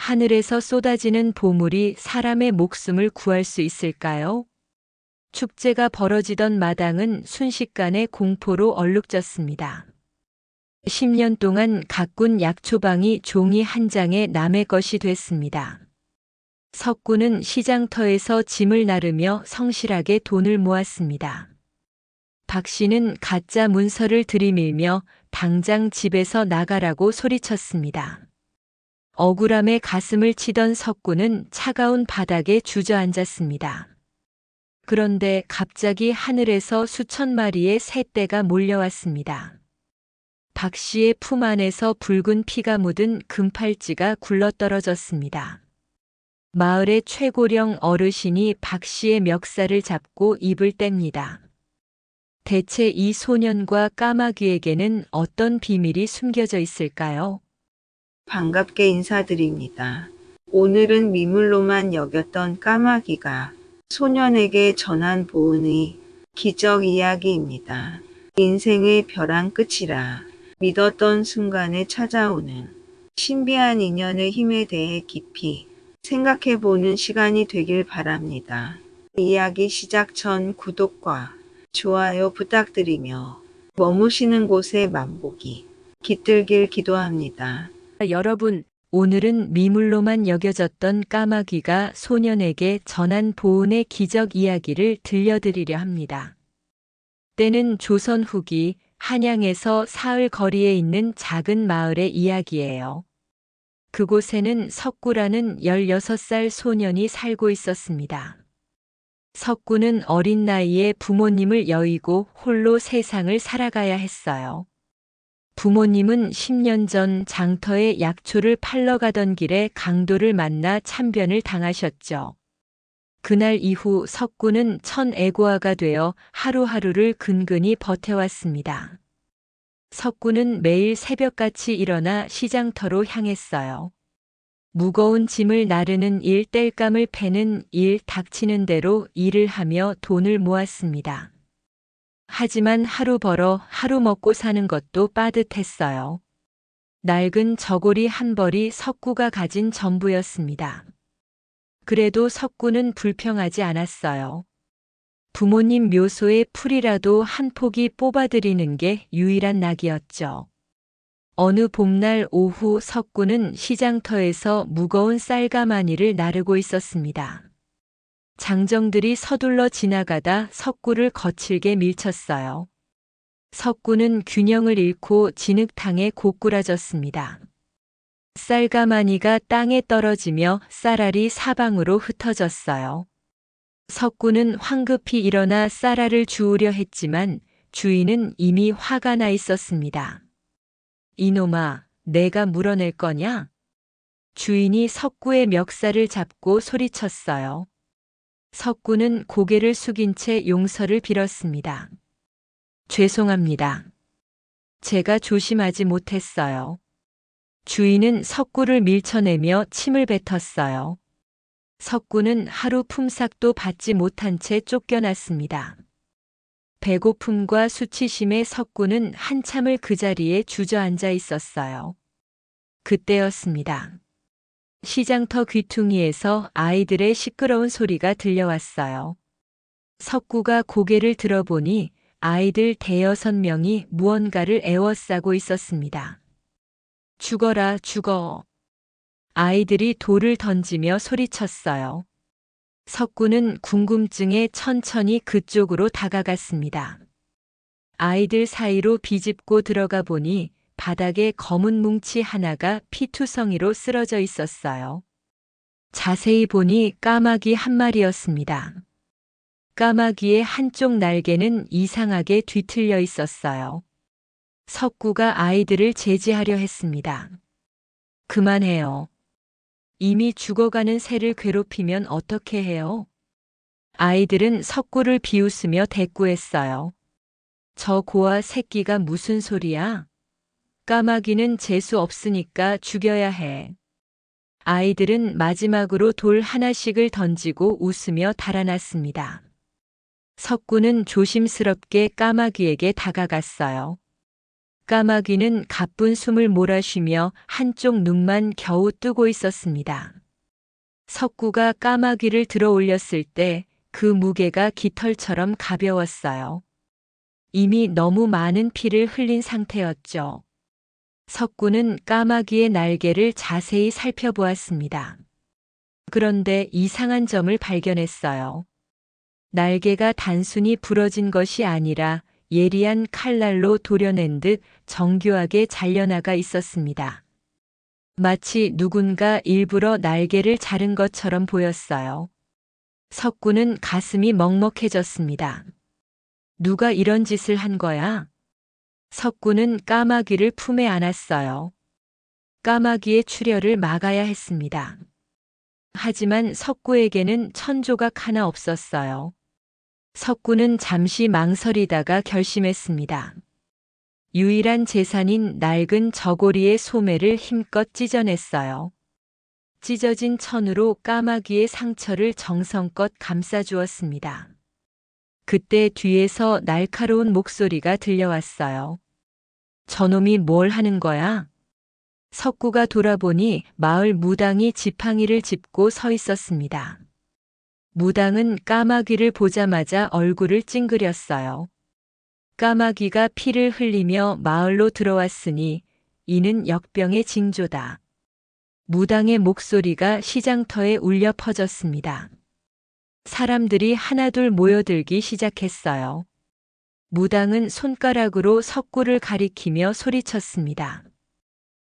하늘에서 쏟아지는 보물이 사람의 목숨을 구할 수 있을까요? 축제가 벌어지던 마당은 순식간에 공포로 얼룩졌습니다. 10년 동안 가꾼 약초방이 종이 한 장에 남의 것이 됐습니다. 석구는 시장터에서 짐을 나르며 성실하게 돈을 모았습니다. 박 씨는 가짜 문서를 들이밀며 당장 집에서 나가라고 소리쳤습니다. 억울함에 가슴을 치던 석구는 차가운 바닥에 주저앉았습니다. 그런데 갑자기 하늘에서 수천 마리의 새떼가 몰려왔습니다. 박 씨의 품 안에서 붉은 피가 묻은 금팔찌가 굴러떨어졌습니다. 마을의 최고령 어르신이 박 씨의 멱살을 잡고 입을 뗍니다. 대체 이 소년과 까마귀에게는 어떤 비밀이 숨겨져 있을까요? 반갑게 인사드립니다. 오늘은 미물로만 여겼던 까마귀가 소년에게 전한 보은의 기적 이야기입니다. 인생의 벼랑 끝이라 믿었던 순간에 찾아오는 신비한 인연의 힘에 대해 깊이 생각해보는 시간이 되길 바랍니다. 이야기 시작 전 구독과 좋아요 부탁드리며 머무시는 곳에 만복이 깃들길 기도합니다. 여러분, 오늘은 미물로만 여겨졌던 까마귀가 소년에게 전한 보은의 기적 이야기를 들려드리려 합니다. 때는 조선 후기 한양에서 사흘 거리에 있는 작은 마을의 이야기예요. 그곳에는 석구라는 16살 소년이 살고 있었습니다. 석구는 어린 나이에 부모님을 여의고 홀로 세상을 살아가야 했어요. 부모님은 10년 전 장터에 약초를 팔러 가던 길에 강도를 만나 참변을 당하셨죠. 그날 이후 석구는 천애고아가 되어 하루하루를 근근히 버텨왔습니다. 석구는 매일 새벽같이 일어나 시장터로 향했어요. 무거운 짐을 나르는 일, 땔감을 패는 일, 닥치는 대로 일을 하며 돈을 모았습니다. 하지만 하루 벌어 하루 먹고 사는 것도 빠듯했어요. 낡은 저고리 한 벌이 석구가 가진 전부였습니다. 그래도 석구는 불평하지 않았어요. 부모님 묘소에 풀이라도 한 포기 뽑아드리는 게 유일한 낙이었죠. 어느 봄날 오후 석구는 시장터에서 무거운 쌀가마니를 나르고 있었습니다. 장정들이 서둘러 지나가다 석구를 거칠게 밀쳤어요. 석구는 균형을 잃고 진흙탕에 고꾸라졌습니다. 쌀가마니가 땅에 떨어지며 쌀알이 사방으로 흩어졌어요. 석구는 황급히 일어나 쌀알을 주우려 했지만 주인은 이미 화가 나 있었습니다. 이놈아, 내가 물어낼 거냐? 주인이 석구의 멱살을 잡고 소리쳤어요. 석구는 고개를 숙인 채 용서를 빌었습니다. 죄송합니다. 제가 조심하지 못했어요. 주인은 석구를 밀쳐내며 침을 뱉었어요. 석구는 하루 품삯도 받지 못한 채 쫓겨났습니다. 배고픔과 수치심에 석구는 한참을 그 자리에 주저앉아 있었어요. 그때였습니다. 시장터 귀퉁이에서 아이들의 시끄러운 소리가 들려왔어요. 석구가 고개를 들어보니 아이들 대여섯 명이 무언가를 애워싸고 있었습니다. 죽어라, 죽어. 아이들이 돌을 던지며 소리쳤어요. 석구는 궁금증에 천천히 그쪽으로 다가갔습니다. 아이들 사이로 비집고 들어가 보니 바닥에 검은 뭉치 하나가 피투성이로 쓰러져 있었어요. 자세히 보니 까마귀 한 마리였습니다. 까마귀의 한쪽 날개는 이상하게 뒤틀려 있었어요. 석구가 아이들을 제지하려 했습니다. 그만해요. 이미 죽어가는 새를 괴롭히면 어떻게 해요? 아이들은 석구를 비웃으며 대꾸했어요. 저 고아 새끼가 무슨 소리야? 까마귀는 재수 없으니까 죽여야 해. 아이들은 마지막으로 돌 하나씩을 던지고 웃으며 달아났습니다. 석구는 조심스럽게 까마귀에게 다가갔어요. 까마귀는 가쁜 숨을 몰아쉬며 한쪽 눈만 겨우 뜨고 있었습니다. 석구가 까마귀를 들어 올렸을 때 그 무게가 깃털처럼 가벼웠어요. 이미 너무 많은 피를 흘린 상태였죠. 석구는 까마귀의 날개를 자세히 살펴보았습니다. 그런데 이상한 점을 발견했어요. 날개가 단순히 부러진 것이 아니라 예리한 칼날로 도려낸 듯 정교하게 잘려나가 있었습니다. 마치 누군가 일부러 날개를 자른 것처럼 보였어요. 석구는 가슴이 먹먹해졌습니다. 누가 이런 짓을 한 거야? 석구는 까마귀를 품에 안았어요. 까마귀의 출혈을 막아야 했습니다. 하지만 석구에게는 천조각 하나 없었어요. 석구는 잠시 망설이다가 결심했습니다. 유일한 재산인 낡은 저고리의 소매를 힘껏 찢어냈어요. 찢어진 천으로 까마귀의 상처를 정성껏 감싸주었습니다. 그때 뒤에서 날카로운 목소리가 들려왔어요. 저놈이 뭘 하는 거야? 석구가 돌아보니 마을 무당이 지팡이를 짚고 서 있었습니다. 무당은 까마귀를 보자마자 얼굴을 찡그렸어요. 까마귀가 피를 흘리며 마을로 들어왔으니 이는 역병의 징조다. 무당의 목소리가 시장터에 울려 퍼졌습니다. 사람들이 하나둘 모여들기 시작했어요. 무당은 손가락으로 석구를 가리키며 소리쳤습니다.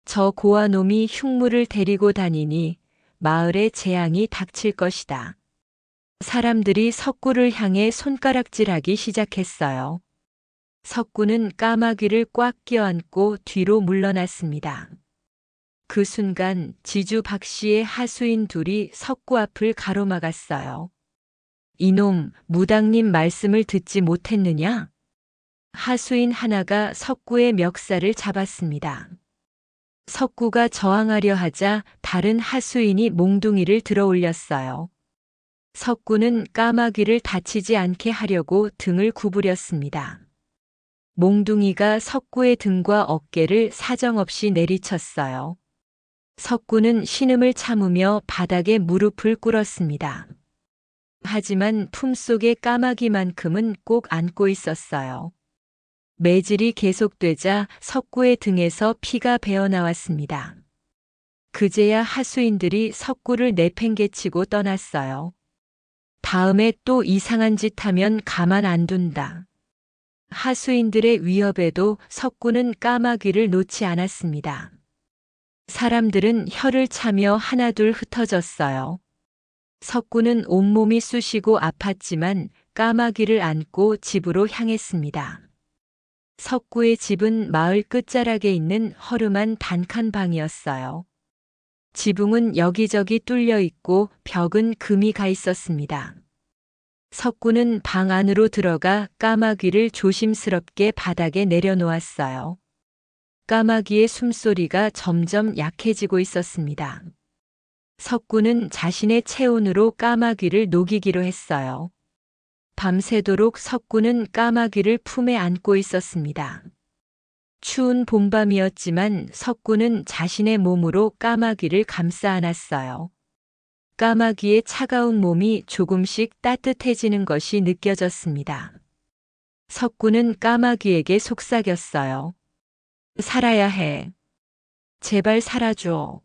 저 고아놈이 흉물을 데리고 다니니 마을에 재앙이 닥칠 것이다. 사람들이 석구를 향해 손가락질하기 시작했어요. 석구는 까마귀를 꽉 껴안고 뒤로 물러났습니다. 그 순간 지주 박 씨의 하수인 둘이 석구 앞을 가로막았어요. 이놈, 무당님 말씀을 듣지 못했느냐? 하수인 하나가 석구의 멱살을 잡았습니다. 석구가 저항하려 하자 다른 하수인이 몽둥이를 들어 올렸어요. 석구는 까마귀를 다치지 않게 하려고 등을 구부렸습니다. 몽둥이가 석구의 등과 어깨를 사정없이 내리쳤어요. 석구는 신음을 참으며 바닥에 무릎을 꿇었습니다. 하지만 품속의 까마귀만큼은 꼭 안고 있었어요. 매질이 계속되자 석구의 등에서 피가 배어나왔습니다. 그제야 하수인들이 석구를 내팽개치고 떠났어요. 다음에 또 이상한 짓 하면 가만 안 둔다. 하수인들의 위협에도 석구는 까마귀를 놓지 않았습니다. 사람들은 혀를 차며 하나둘 흩어졌어요. 석구는 온몸이 쑤시고 아팠지만 까마귀를 안고 집으로 향했습니다. 석구의 집은 마을 끝자락에 있는 허름한 단칸 방이었어요. 지붕은 여기저기 뚫려 있고 벽은 금이 가 있었습니다. 석구는 방 안으로 들어가 까마귀를 조심스럽게 바닥에 내려놓았어요. 까마귀의 숨소리가 점점 약해지고 있었습니다. 석구는 자신의 체온으로 까마귀를 녹이기로 했어요. 밤새도록 석구는 까마귀를 품에 안고 있었습니다. 추운 봄밤이었지만 석구는 자신의 몸으로 까마귀를 감싸 안았어요. 까마귀의 차가운 몸이 조금씩 따뜻해지는 것이 느껴졌습니다. 석구는 까마귀에게 속삭였어요. 살아야 해. 제발 살아줘.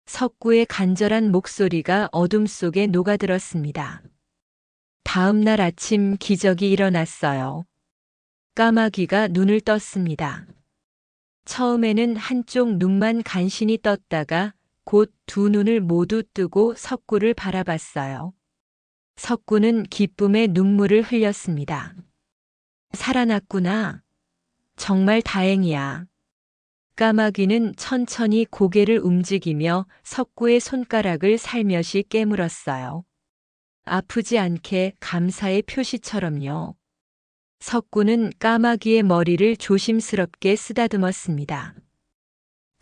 석구의 간절한 목소리가 어둠 속에 녹아들었습니다. 다음 날 아침 기적이 일어났어요. 까마귀가 눈을 떴습니다. 처음에는 한쪽 눈만 간신히 떴다가 곧 두 눈을 모두 뜨고 석구를 바라봤어요. 석구는 기쁨의 눈물을 흘렸습니다. 살아났구나. 정말 다행이야. 까마귀는 천천히 고개를 움직이며 석구의 손가락을 살며시 깨물었어요. 아프지 않게 감사의 표시처럼요. 석구는 까마귀의 머리를 조심스럽게 쓰다듬었습니다.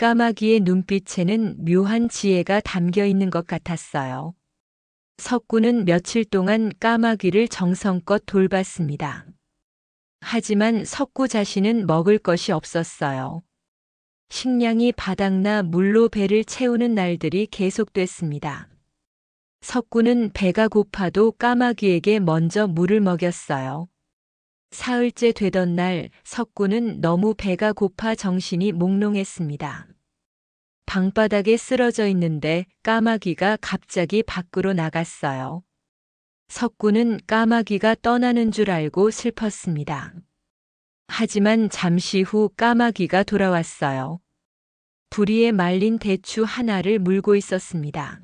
까마귀의 눈빛에는 묘한 지혜가 담겨 있는 것 같았어요. 석구는 며칠 동안 까마귀를 정성껏 돌봤습니다. 하지만 석구 자신은 먹을 것이 없었어요. 식량이 바닥나 물로 배를 채우는 날들이 계속됐습니다. 석구는 배가 고파도 까마귀에게 먼저 물을 먹였어요. 사흘째 되던 날 석구는 너무 배가 고파 정신이 몽롱했습니다. 방바닥에 쓰러져 있는데 까마귀가 갑자기 밖으로 나갔어요. 석구는 까마귀가 떠나는 줄 알고 슬펐습니다. 하지만 잠시 후 까마귀가 돌아왔어요. 부리에 말린 대추 하나를 물고 있었습니다.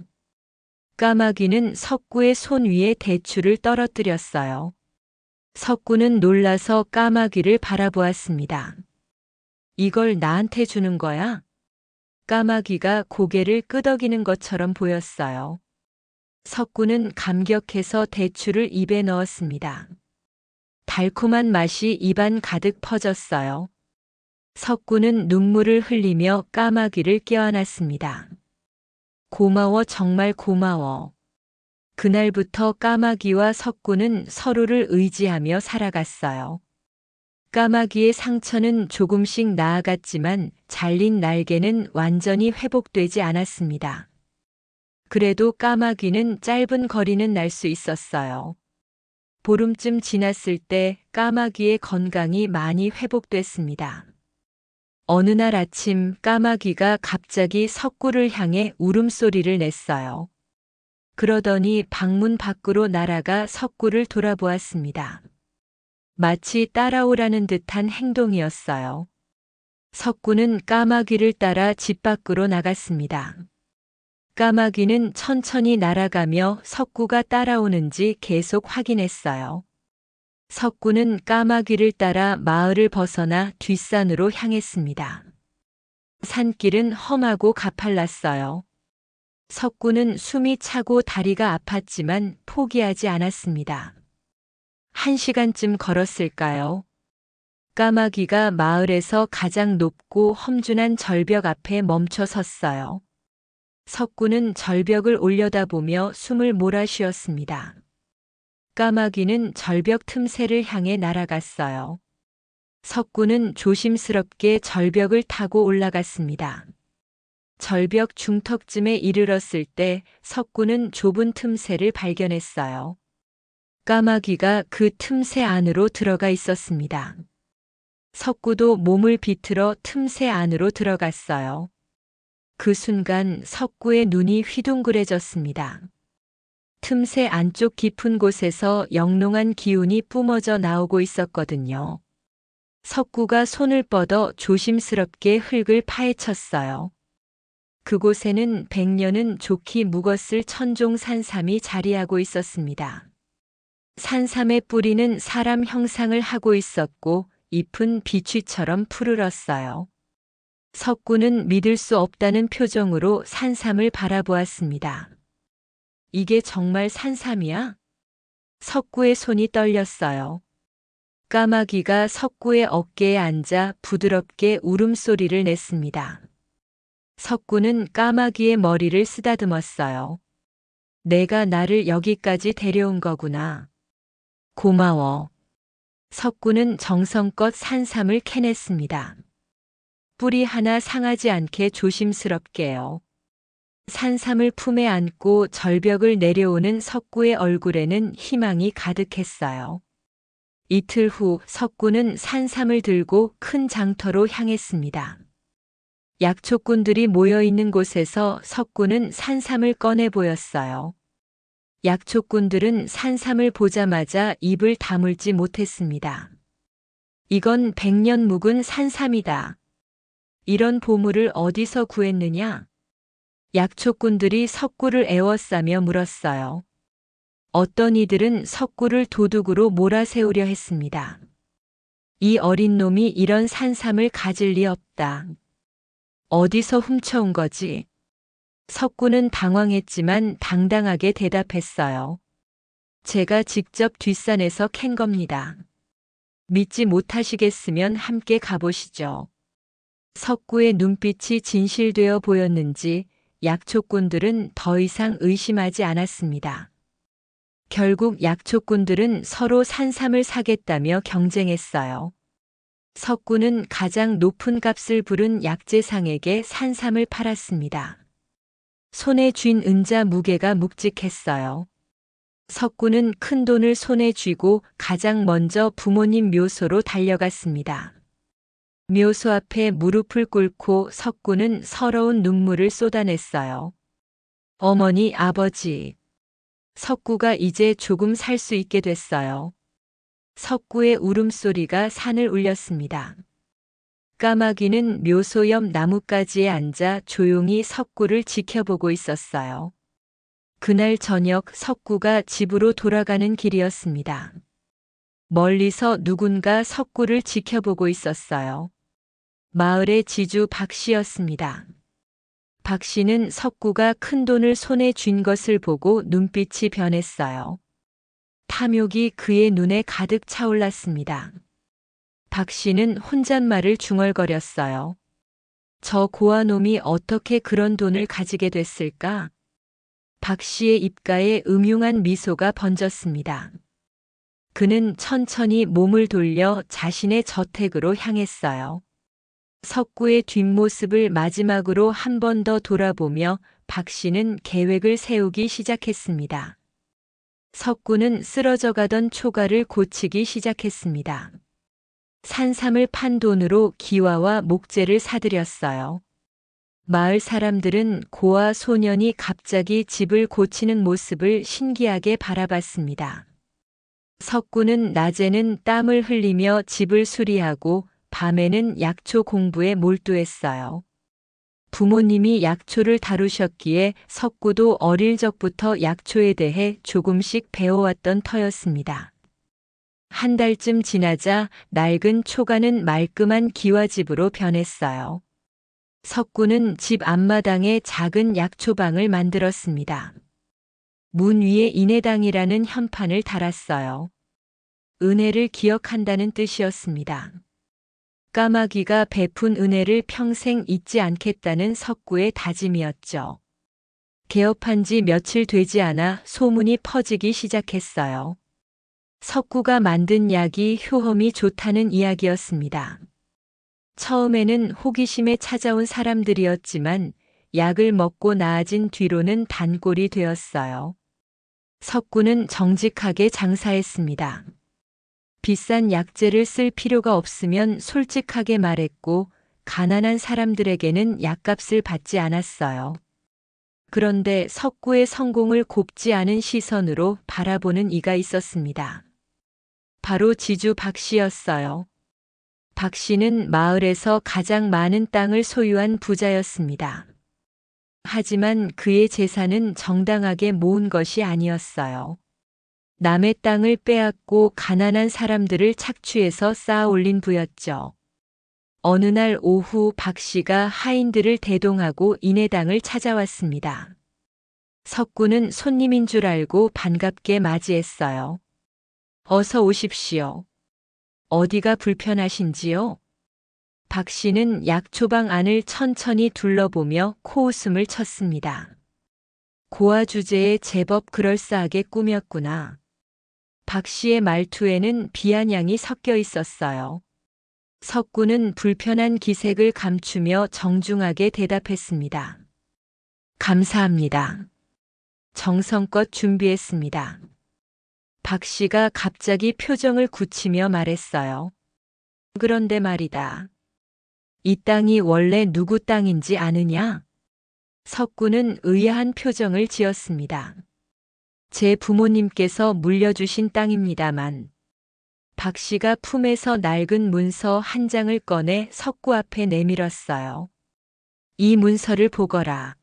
까마귀는 석구의 손 위에 대추를 떨어뜨렸어요. 석구는 놀라서 까마귀를 바라보았습니다. 이걸 나한테 주는 거야? 까마귀가 고개를 끄덕이는 것처럼 보였어요. 석구는 감격해서 대추를 입에 넣었습니다. 달콤한 맛이 입안 가득 퍼졌어요. 석구는 눈물을 흘리며 까마귀를 껴안았습니다. 고마워, 정말 고마워. 그날부터 까마귀와 석구는 서로를 의지하며 살아갔어요. 까마귀의 상처는 조금씩 나아갔지만 잘린 날개는 완전히 회복되지 않았습니다. 그래도 까마귀는 짧은 거리는 날 수 있었어요. 보름쯤 지났을 때 까마귀의 건강이 많이 회복됐습니다. 어느 날 아침 까마귀가 갑자기 석구를 향해 울음소리를 냈어요. 그러더니 방문 밖으로 날아가 석구를 돌아보았습니다. 마치 따라오라는 듯한 행동이었어요. 석구는 까마귀를 따라 집 밖으로 나갔습니다. 까마귀는 천천히 날아가며 석구가 따라오는지 계속 확인했어요. 석구는 까마귀를 따라 마을을 벗어나 뒷산으로 향했습니다. 산길은 험하고 가팔랐어요. 석구는 숨이 차고 다리가 아팠지만 포기하지 않았습니다. 1시간쯤 걸었을까요? 까마귀가 마을에서 가장 높고 험준한 절벽 앞에 멈춰 섰어요. 석구는 절벽을 올려다보며 숨을 몰아쉬었습니다. 까마귀는 절벽 틈새를 향해 날아갔어요. 석구는 조심스럽게 절벽을 타고 올라갔습니다. 절벽 중턱쯤에 이르렀을 때 석구는 좁은 틈새를 발견했어요. 까마귀가 그 틈새 안으로 들어가 있었습니다. 석구도 몸을 비틀어 틈새 안으로 들어갔어요. 그 순간 석구의 눈이 휘둥그레졌습니다. 틈새 안쪽 깊은 곳에서 영롱한 기운이 뿜어져 나오고 있었거든요. 석구가 손을 뻗어 조심스럽게 흙을 파헤쳤어요. 그곳에는 100년은 좋기 묵었을 천종 산삼이 자리하고 있었습니다. 산삼의 뿌리는 사람 형상을 하고 있었고 잎은 비취처럼 푸르렀어요. 석구는 믿을 수 없다는 표정으로 산삼을 바라보았습니다. 이게 정말 산삼이야? 석구의 손이 떨렸어요. 까마귀가 석구의 어깨에 앉아 부드럽게 울음소리를 냈습니다. 석구는 까마귀의 머리를 쓰다듬었어요. 내가 나를 여기까지 데려온 거구나. 고마워. 석구는 정성껏 산삼을 캐냈습니다. 뿌리 하나 상하지 않게 조심스럽게요. 산삼을 품에 안고 절벽을 내려오는 석구의 얼굴에는 희망이 가득했어요. 이틀 후 석구는 산삼을 들고 큰 장터로 향했습니다. 약초꾼들이 모여 있는 곳에서 석구는 산삼을 꺼내 보였어요. 약초꾼들은 산삼을 보자마자 입을 다물지 못했습니다. 이건 100년 묵은 산삼이다. 이런 보물을 어디서 구했느냐? 약초꾼들이 석구를 에워싸며 물었어요. 어떤 이들은 석구를 도둑으로 몰아세우려 했습니다. 이 어린 놈이 이런 산삼을 가질 리 없다. 어디서 훔쳐온 거지? 석구는 당황했지만 당당하게 대답했어요. 제가 직접 뒷산에서 캔 겁니다. 믿지 못하시겠으면 함께 가보시죠. 석구의 눈빛이 진실되어 보였는지 약초꾼들은 더 이상 의심하지 않았습니다. 결국 약초꾼들은 서로 산삼을 사겠다며 경쟁했어요. 석구는 가장 높은 값을 부른 약재상에게 산삼을 팔았습니다. 손에 쥔 은자 무게가 묵직했어요. 석구는 큰 돈을 손에 쥐고 가장 먼저 부모님 묘소로 달려갔습니다. 묘소 앞에 무릎을 꿇고 석구는 서러운 눈물을 쏟아냈어요. 어머니, 아버지. 석구가 이제 조금 살 수 있게 됐어요. 석구의 울음소리가 산을 울렸습니다. 까마귀는 묘소 옆 나뭇가지에 앉아 조용히 석구를 지켜보고 있었어요. 그날 저녁 석구가 집으로 돌아가는 길이었습니다. 멀리서 누군가 석구를 지켜보고 있었어요. 마을의 지주 박 씨였습니다. 박 씨는 석구가 큰 돈을 손에 쥔 것을 보고 눈빛이 변했어요. 탐욕이 그의 눈에 가득 차올랐습니다. 박 씨는 혼잣말을 중얼거렸어요. 저 고아놈이 어떻게 그런 돈을 가지게 됐을까? 박 씨의 입가에 음흉한 미소가 번졌습니다. 그는 천천히 몸을 돌려 자신의 저택으로 향했어요. 석구의 뒷모습을 마지막으로 한 번 더 돌아보며 박 씨는 계획을 세우기 시작했습니다. 석구는 쓰러져 가던 초가를 고치기 시작했습니다. 산삼을 판 돈으로 기와와 목재를 사들였어요. 마을 사람들은 고아 소년이 갑자기 집을 고치는 모습을 신기하게 바라봤습니다. 석구는 낮에는 땀을 흘리며 집을 수리하고 밤에는 약초 공부에 몰두했어요. 부모님이 약초를 다루셨기에 석구도 어릴 적부터 약초에 대해 조금씩 배워왔던 터였습니다. 한 달쯤 지나자 낡은 초가는 말끔한 기와집으로 변했어요. 석구는 집 앞마당에 작은 약초방을 만들었습니다. 문 위에 인해당이라는 현판을 달았어요. 은혜를 기억한다는 뜻이었습니다. 까마귀가 베푼 은혜를 평생 잊지 않겠다는 석구의 다짐이었죠. 개업한 지 며칠 되지 않아 소문이 퍼지기 시작했어요. 석구가 만든 약이 효험이 좋다는 이야기였습니다. 처음에는 호기심에 찾아온 사람들이었지만 약을 먹고 나아진 뒤로는 단골이 되었어요. 석구는 정직하게 장사했습니다. 비싼 약재를 쓸 필요가 없으면 솔직하게 말했고 가난한 사람들에게는 약값을 받지 않았어요. 그런데 석구의 성공을 곱지 않은 시선으로 바라보는 이가 있었습니다. 바로 지주 박 씨였어요. 박 씨는 마을에서 가장 많은 땅을 소유한 부자였습니다. 하지만 그의 재산은 정당하게 모은 것이 아니었어요. 남의 땅을 빼앗고 가난한 사람들을 착취해서 쌓아 올린 부였죠. 어느 날 오후 박 씨가 하인들을 대동하고 인해당을 찾아왔습니다. 석구는 손님인 줄 알고 반갑게 맞이했어요. 어서 오십시오. 어디가 불편하신지요? 박 씨는 약초방 안을 천천히 둘러보며 코웃음을 쳤습니다. 고아 주제에 제법 그럴싸하게 꾸몄구나. 박 씨의 말투에는 비아냥이 섞여 있었어요. 석구는 불편한 기색을 감추며 정중하게 대답했습니다. 감사합니다. 정성껏 준비했습니다. 박 씨가 갑자기 표정을 굳히며 말했어요. 그런데 말이다. 이 땅이 원래 누구 땅인지 아느냐? 석구는 의아한 표정을 지었습니다. 제 부모님께서 물려주신 땅입니다만. 박 씨가 품에서 낡은 문서 한 장을 꺼내 석구 앞에 내밀었어요. 이 문서를 보거라.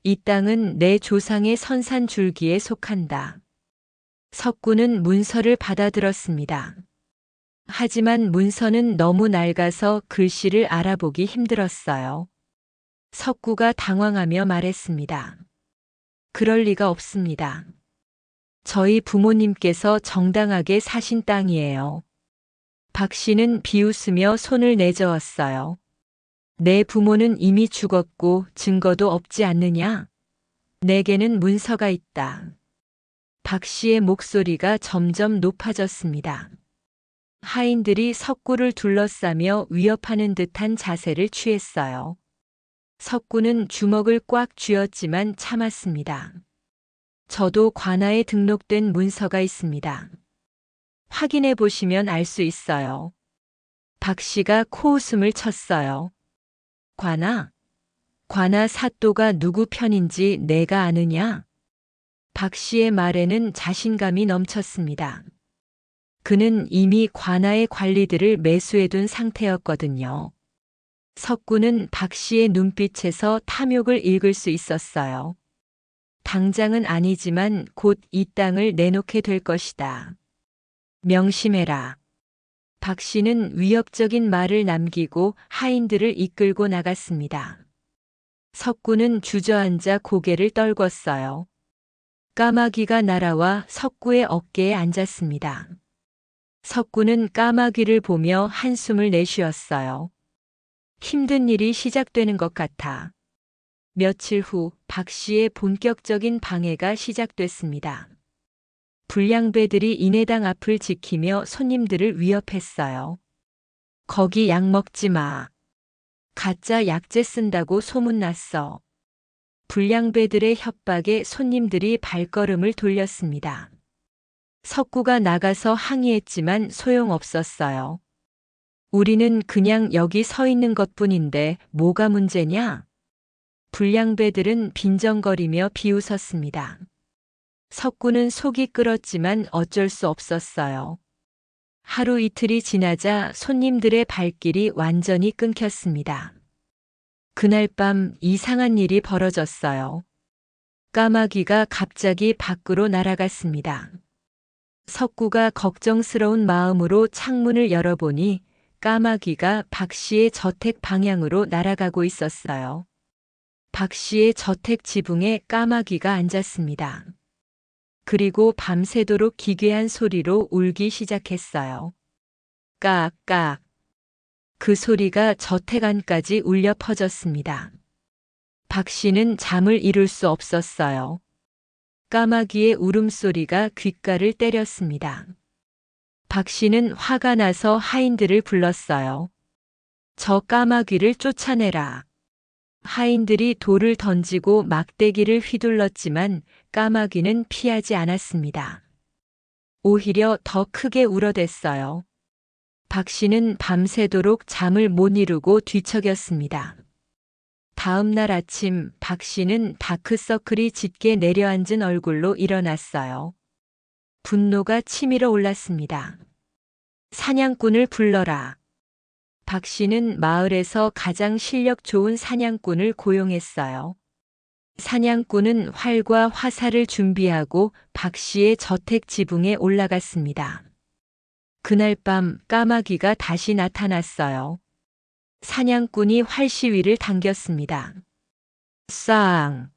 이 땅은 내 조상의 선산 줄기에 속한다. 석구는 문서를 받아들었습니다. 하지만 문서는 너무 낡아서 글씨를 알아보기 힘들었어요. 석구가 당황하며 말했습니다. 그럴 리가 없습니다. 저희 부모님께서 정당하게 사신 땅이에요. 박 씨는 비웃으며 손을 내저었어요. 내 부모는 이미 죽었고 증거도 없지 않느냐? 내게는 문서가 있다. 박 씨의 목소리가 점점 높아졌습니다. 하인들이 석구를 둘러싸며 위협하는 듯한 자세를 취했어요. 석구는 주먹을 꽉 쥐었지만 참았습니다. 저도 관아에 등록된 문서가 있습니다. 확인해 보시면 알 수 있어요. 박 씨가 코웃음을 쳤어요. 관아? 관아 사또가 누구 편인지 내가 아느냐? 박 씨의 말에는 자신감이 넘쳤습니다. 그는 이미 관아의 관리들을 매수해둔 상태였거든요. 석구는 박 씨의 눈빛에서 탐욕을 읽을 수 있었어요. 당장은 아니지만 곧 이 땅을 내놓게 될 것이다. 명심해라. 박 씨는 위협적인 말을 남기고 하인들을 이끌고 나갔습니다. 석구는 주저앉아 고개를 떨궜어요. 까마귀가 날아와 석구의 어깨에 앉았습니다. 석구는 까마귀를 보며 한숨을 내쉬었어요. 힘든 일이 시작되는 것 같아. 며칠 후 박 씨의 본격적인 방해가 시작됐습니다. 불량배들이 인해당 앞을 지키며 손님들을 위협했어요. 거기 약 먹지 마. 가짜 약재 쓴다고 소문났어. 불량배들의 협박에 손님들이 발걸음을 돌렸습니다. 석구가 나가서 항의했지만 소용없었어요. 우리는 그냥 여기 서 있는 것뿐인데 뭐가 문제냐? 불량배들은 빈정거리며 비웃었습니다. 석구는 속이 끓었지만 어쩔 수 없었어요. 하루 이틀이 지나자 손님들의 발길이 완전히 끊겼습니다. 그날 밤 이상한 일이 벌어졌어요. 까마귀가 갑자기 밖으로 날아갔습니다. 석구가 걱정스러운 마음으로 창문을 열어보니 까마귀가 박 씨의 저택 방향으로 날아가고 있었어요. 박 씨의 저택 지붕에 까마귀가 앉았습니다. 그리고 밤새도록 기괴한 소리로 울기 시작했어요. 깍깍. 그 소리가 저택 안까지 울려 퍼졌습니다. 박 씨는 잠을 이룰 수 없었어요. 까마귀의 울음소리가 귓가를 때렸습니다. 박 씨는 화가 나서 하인들을 불렀어요. 저 까마귀를 쫓아내라. 하인들이 돌을 던지고 막대기를 휘둘렀지만 까마귀는 피하지 않았습니다. 오히려 더 크게 울어댔어요. 박 씨는 밤새도록 잠을 못 이루고 뒤척였습니다. 다음 날 아침 박 씨는 다크서클이 짙게 내려앉은 얼굴로 일어났어요. 분노가 치밀어 올랐습니다. 사냥꾼을 불러라. 박 씨는 마을에서 가장 실력 좋은 사냥꾼을 고용했어요. 사냥꾼은 활과 화살을 준비하고 박 씨의 저택 지붕에 올라갔습니다. 그날 밤 까마귀가 다시 나타났어요. 사냥꾼이 활시위를 당겼습니다. 쌍!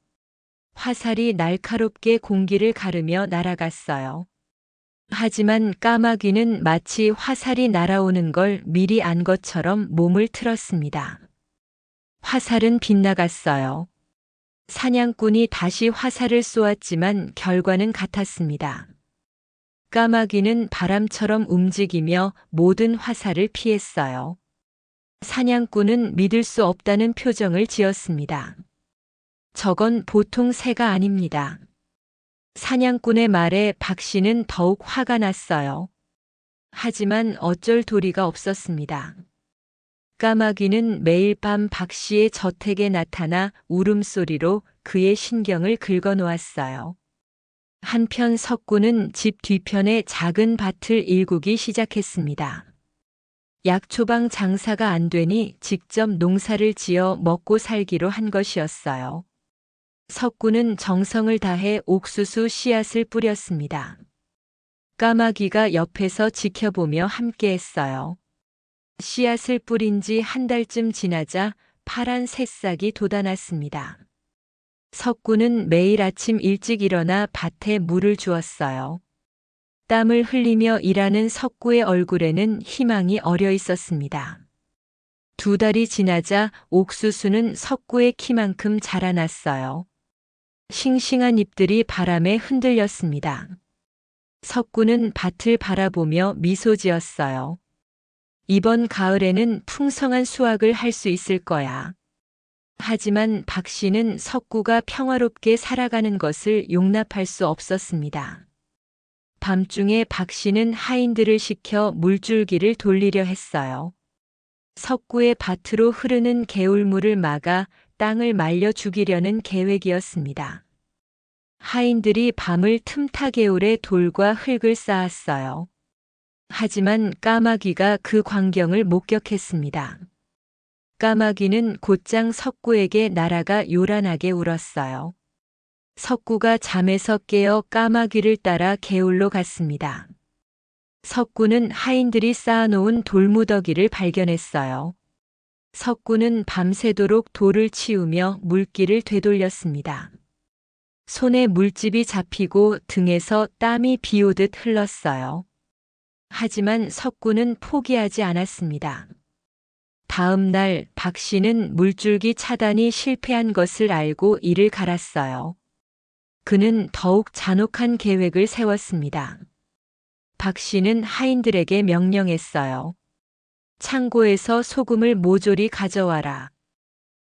화살이 날카롭게 공기를 가르며 날아갔어요. 하지만 까마귀는 마치 화살이 날아오는 걸 미리 안 것처럼 몸을 틀었습니다. 화살은 빗나갔어요. 사냥꾼이 다시 화살을 쏘았지만 결과는 같았습니다. 까마귀는 바람처럼 움직이며 모든 화살을 피했어요. 사냥꾼은 믿을 수 없다는 표정을 지었습니다. 저건 보통 새가 아닙니다. 사냥꾼의 말에 박 씨는 더욱 화가 났어요. 하지만 어쩔 도리가 없었습니다. 까마귀는 매일 밤 박 씨의 저택에 나타나 울음소리로 그의 신경을 긁어놓았어요. 한편 석구는 집 뒤편에 작은 밭을 일구기 시작했습니다. 약초방 장사가 안 되니 직접 농사를 지어 먹고 살기로 한 것이었어요. 석구는 정성을 다해 옥수수 씨앗을 뿌렸습니다. 까마귀가 옆에서 지켜보며 함께했어요. 씨앗을 뿌린 지 한 달쯤 지나자 파란 새싹이 돋아났습니다. 석구는 매일 아침 일찍 일어나 밭에 물을 주었어요. 땀을 흘리며 일하는 석구의 얼굴에는 희망이 어려 있었습니다. 2달이 지나자 옥수수는 석구의 키만큼 자라났어요. 싱싱한 잎들이 바람에 흔들렸습니다. 석구는 밭을 바라보며 미소 지었어요. 이번 가을에는 풍성한 수확을 할 수 있을 거야. 하지만 박 씨는 석구가 평화롭게 살아가는 것을 용납할 수 없었습니다. 밤중에 박 씨는 하인들을 시켜 물줄기를 돌리려 했어요. 석구의 밭으로 흐르는 개울물을 막아 땅을 말려 죽이려는 계획이었습니다. 하인들이 밤을 틈타 개울에 돌과 흙을 쌓았어요. 하지만 까마귀가 그 광경을 목격했습니다. 까마귀는 곧장 석구에게 날아가 요란하게 울었어요. 석구가 잠에서 깨어 까마귀를 따라 개울로 갔습니다. 석구는 하인들이 쌓아놓은 돌무더기를 발견했어요. 석구는 밤새도록 돌을 치우며 물길을 되돌렸습니다. 손에 물집이 잡히고 등에서 땀이 비오듯 흘렀어요. 하지만 석구는 포기하지 않았습니다. 다음 날 박 씨는 물줄기 차단이 실패한 것을 알고 이를 갈았어요. 그는 더욱 잔혹한 계획을 세웠습니다. 박 씨는 하인들에게 명령했어요. 창고에서 소금을 모조리 가져와라.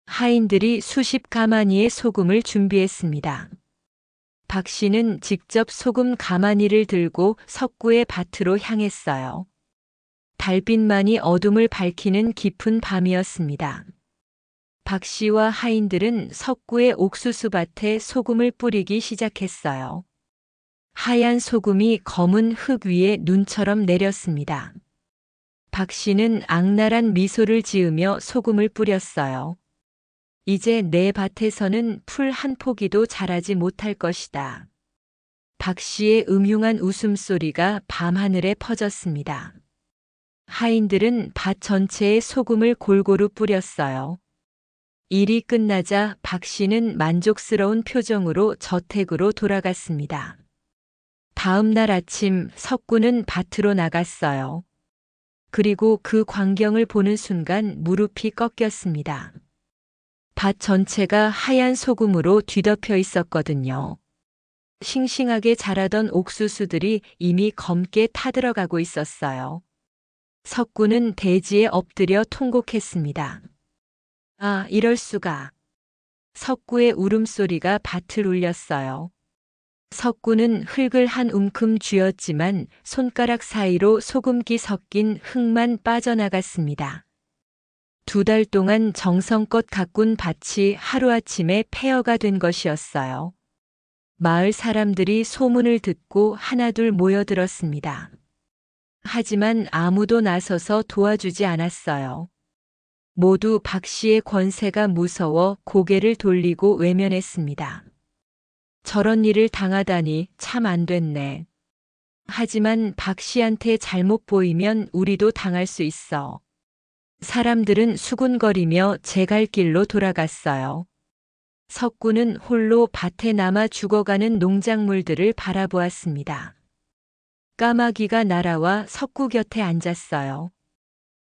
하인들이 수십 가마니의 소금을 준비했습니다. 박 씨는 직접 소금 가마니를 들고 석구의 밭으로 향했어요. 달빛만이 어둠을 밝히는 깊은 밤이었습니다. 박 씨와 하인들은 석구의 옥수수밭에 소금을 뿌리기 시작했어요. 하얀 소금이 검은 흙 위에 눈처럼 내렸습니다. 박 씨는 악랄한 미소를 지으며 소금을 뿌렸어요. 이제 내 밭에서는 풀 한 포기도 자라지 못할 것이다. 박 씨의 음흉한 웃음소리가 밤하늘에 퍼졌습니다. 하인들은 밭 전체에 소금을 골고루 뿌렸어요. 일이 끝나자 박 씨는 만족스러운 표정으로 저택으로 돌아갔습니다. 다음 날 아침 석구는 밭으로 나갔어요. 그리고 그 광경을 보는 순간 무릎이 꺾였습니다. 밭 전체가 하얀 소금으로 뒤덮여 있었거든요. 싱싱하게 자라던 옥수수들이 이미 검게 타들어가고 있었어요. 석구는 대지에 엎드려 통곡했습니다. 아, 이럴 수가. 석구의 울음소리가 밭을 울렸어요. 석구는 흙을 한 움큼 쥐었지만 손가락 사이로 소금기 섞인 흙만 빠져나갔습니다. 2달 동안 정성껏 가꾼 밭이 하루아침에 폐허가 된 것이었어요. 마을 사람들이 소문을 듣고 하나둘 모여들었습니다. 하지만 아무도 나서서 도와주지 않았어요. 모두 박 씨의 권세가 무서워 고개를 돌리고 외면했습니다. 저런 일을 당하다니 참 안 됐네. 하지만 박 씨한테 잘못 보이면 우리도 당할 수 있어. 사람들은 수군거리며 제 갈 길로 돌아갔어요. 석구는 홀로 밭에 남아 죽어가는 농작물들을 바라보았습니다. 까마귀가 날아와 석구 곁에 앉았어요.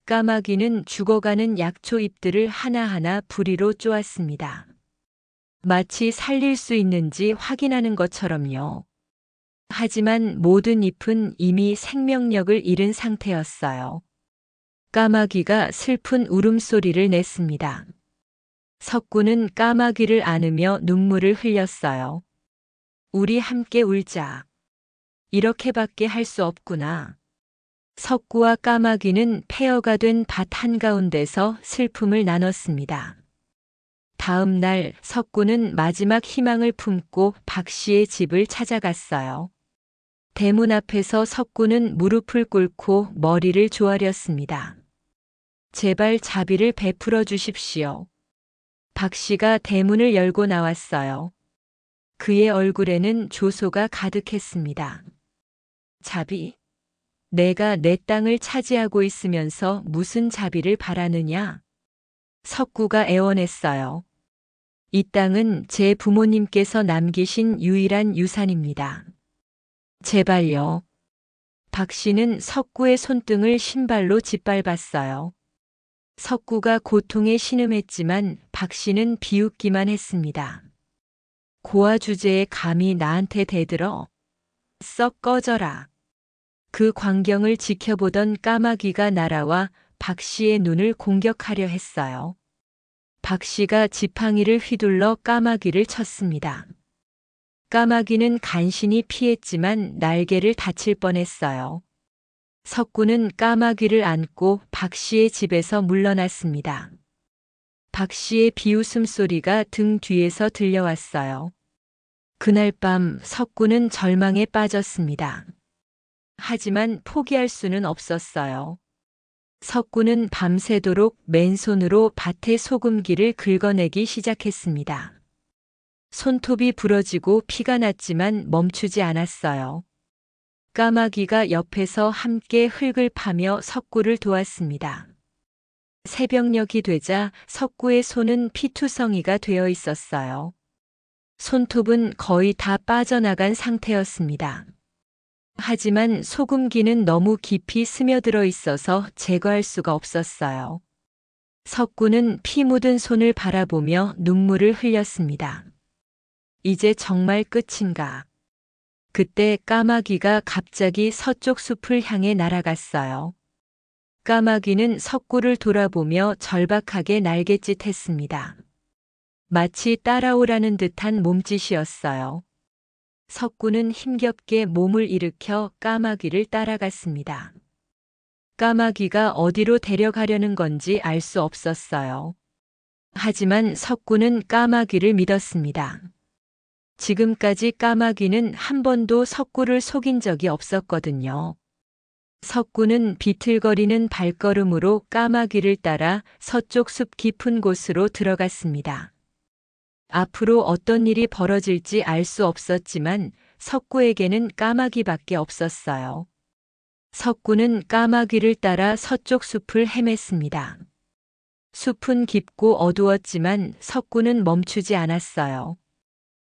까마귀는 죽어가는 약초 잎들을 하나하나 부리로 쪼았습니다. 마치 살릴 수 있는지 확인하는 것처럼요. 하지만 모든 잎은 이미 생명력을 잃은 상태였어요. 까마귀가 슬픈 울음소리를 냈습니다. 석구는 까마귀를 안으며 눈물을 흘렸어요. 우리 함께 울자. 이렇게밖에 할 수 없구나. 석구와 까마귀는 폐허가 된 밭 한가운데서 슬픔을 나눴습니다. 다음 날 석구는 마지막 희망을 품고 박 씨의 집을 찾아갔어요. 대문 앞에서 석구는 무릎을 꿇고 머리를 조아렸습니다. 제발 자비를 베풀어 주십시오. 박 씨가 대문을 열고 나왔어요. 그의 얼굴에는 조소가 가득했습니다. 자비? 내가 내 땅을 차지하고 있으면서 무슨 자비를 바라느냐? 석구가 애원했어요. 이 땅은 제 부모님께서 남기신 유일한 유산입니다. 제발요. 박 씨는 석구의 손등을 신발로 짓밟았어요. 석구가 고통에 신음했지만 박 씨는 비웃기만 했습니다. 고아 주제에 감히 나한테 대들어? 썩 꺼져라. 그 광경을 지켜보던 까마귀가 날아와 박 씨의 눈을 공격하려 했어요. 박 씨가 지팡이를 휘둘러 까마귀를 쳤습니다. 까마귀는 간신히 피했지만 날개를 다칠 뻔했어요. 석구는 까마귀를 안고 박 씨의 집에서 물러났습니다. 박 씨의 비웃음 소리가 등 뒤에서 들려왔어요. 그날 밤 석구는 절망에 빠졌습니다. 하지만 포기할 수는 없었어요. 석구는 밤새도록 맨손으로 밭의 소금기를 긁어내기 시작했습니다. 손톱이 부러지고 피가 났지만 멈추지 않았어요. 까마귀가 옆에서 함께 흙을 파며 석구를 도왔습니다. 새벽녘이 되자 석구의 손은 피투성이가 되어 있었어요. 손톱은 거의 다 빠져나간 상태였습니다. 하지만 소금기는 너무 깊이 스며들어 있어서 제거할 수가 없었어요. 석구는 피 묻은 손을 바라보며 눈물을 흘렸습니다. 이제 정말 끝인가? 그때 까마귀가 갑자기 서쪽 숲을 향해 날아갔어요. 까마귀는 석구를 돌아보며 절박하게 날갯짓했습니다. 마치 따라오라는 듯한 몸짓이었어요. 석구는 힘겹게 몸을 일으켜 까마귀를 따라갔습니다. 까마귀가 어디로 데려가려는 건지 알 수 없었어요. 하지만 석구는 까마귀를 믿었습니다. 지금까지 까마귀는 한 번도 석구를 속인 적이 없었거든요. 석구는 비틀거리는 발걸음으로 까마귀를 따라 서쪽 숲 깊은 곳으로 들어갔습니다. 앞으로 어떤 일이 벌어질지 알 수 없었지만 석구에게는 까마귀밖에 없었어요. 석구는 까마귀를 따라 서쪽 숲을 헤맸습니다. 숲은 깊고 어두웠지만 석구는 멈추지 않았어요.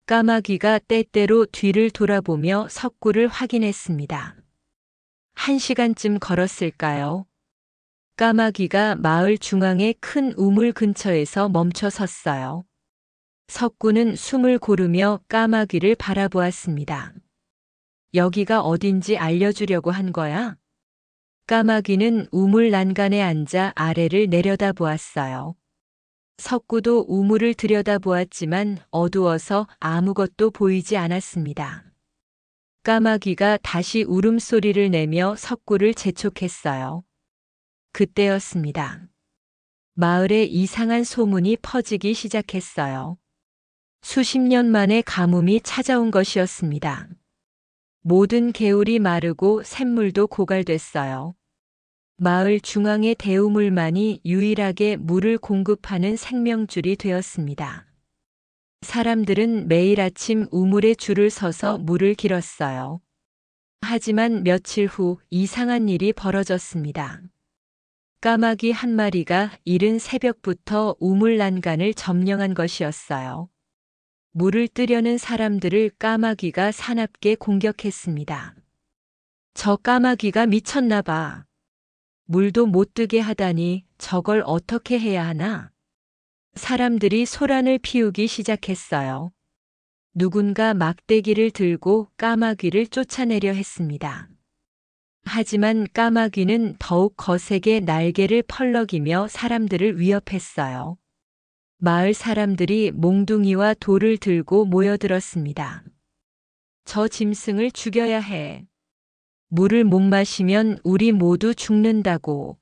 까마귀가 때때로 뒤를 돌아보며 석구를 확인했습니다. 1시간쯤 걸었을까요? 까마귀가 마을 중앙의 큰 우물 근처에서 멈춰 섰어요. 석구는 숨을 고르며 까마귀를 바라보았습니다. 여기가 어딘지 알려주려고 한 거야? 까마귀는 우물 난간에 앉아 아래를 내려다보았어요. 석구도 우물을 들여다보았지만 어두워서 아무것도 보이지 않았습니다. 까마귀가 다시 울음소리를 내며 석구를 재촉했어요. 그때였습니다. 마을에 이상한 소문이 퍼지기 시작했어요. 수십 년 만에 가뭄이 찾아온 것이었습니다. 모든 개울이 마르고 샘물도 고갈됐어요. 마을 중앙의 대우물만이 유일하게 물을 공급하는 생명줄이 되었습니다. 사람들은 매일 아침 우물에 줄을 서서 물을 길었어요. 하지만 며칠 후 이상한 일이 벌어졌습니다. 까마귀 한 마리가 이른 새벽부터 우물 난간을 점령한 것이었어요. 물을 뜨려는 사람들을 까마귀가 사납게 공격했습니다. 저 까마귀가 미쳤나 봐. 물도 못 뜨게 하다니 저걸 어떻게 해야 하나? 사람들이 소란을 피우기 시작했어요. 누군가 막대기를 들고 까마귀를 쫓아내려 했습니다. 하지만 까마귀는 더욱 거세게 날개를 펄럭이며 사람들을 위협했어요. 마을 사람들이 몽둥이와 돌을 들고 모여들었습니다. 저 짐승을 죽여야 해. 물을 못 마시면 우리 모두 죽는다고.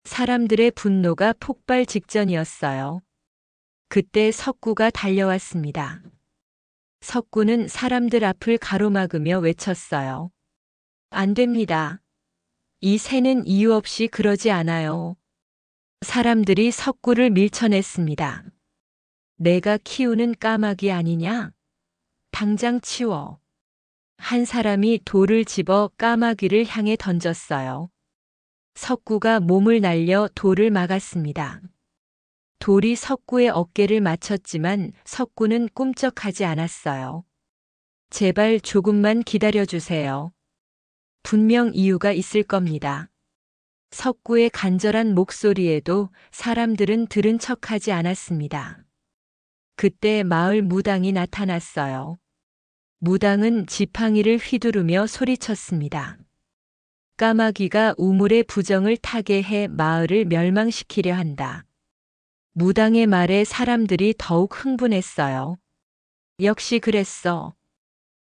사람들의 분노가 폭발 직전이었어요. 그때 석구가 달려왔습니다. 석구는 사람들 앞을 가로막으며 외쳤어요. 안 됩니다. 이 새는 이유 없이 그러지 않아요. 사람들이 석구를 밀쳐냈습니다. 내가 키우는 까마귀 아니냐? 당장 치워. 한 사람이 돌을 집어 까마귀를 향해 던졌어요. 석구가 몸을 날려 돌을 막았습니다. 돌이 석구의 어깨를 맞췄지만 석구는 꿈쩍하지 않았어요. 제발 조금만 기다려주세요. 분명 이유가 있을 겁니다. 석구의 간절한 목소리에도 사람들은 들은 척하지 않았습니다. 그때 마을 무당이 나타났어요. 무당은 지팡이를 휘두르며 소리쳤습니다. 까마귀가 우물의 부정을 타게 해 마을을 멸망시키려 한다. 무당의 말에 사람들이 더욱 흥분했어요. 역시 그랬어.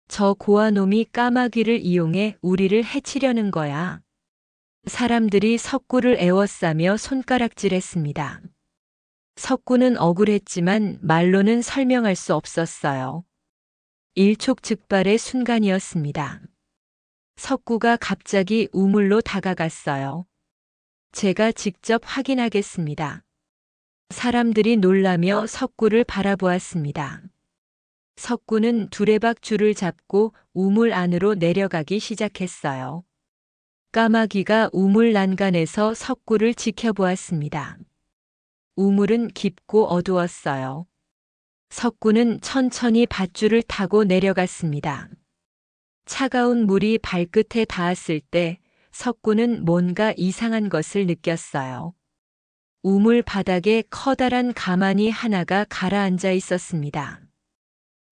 저 고아놈이 까마귀를 이용해 우리를 해치려는 거야. 사람들이 석구를 에워싸며 손가락질했습니다. 석구는 억울했지만 말로는 설명할 수 없었어요. 일촉즉발의 순간이었습니다. 석구가 갑자기 우물로 다가갔어요. 제가 직접 확인하겠습니다. 사람들이 놀라며 석구를 바라보았습니다. 석구는 두레박 줄을 잡고 우물 안으로 내려가기 시작했어요. 까마귀가 우물 난간에서 석구를 지켜보았습니다. 우물은 깊고 어두웠어요. 석구는 천천히 밧줄을 타고 내려갔습니다. 차가운 물이 발끝에 닿았을 때 석구는 뭔가 이상한 것을 느꼈어요. 우물 바닥에 커다란 가마니 하나가 가라앉아 있었습니다.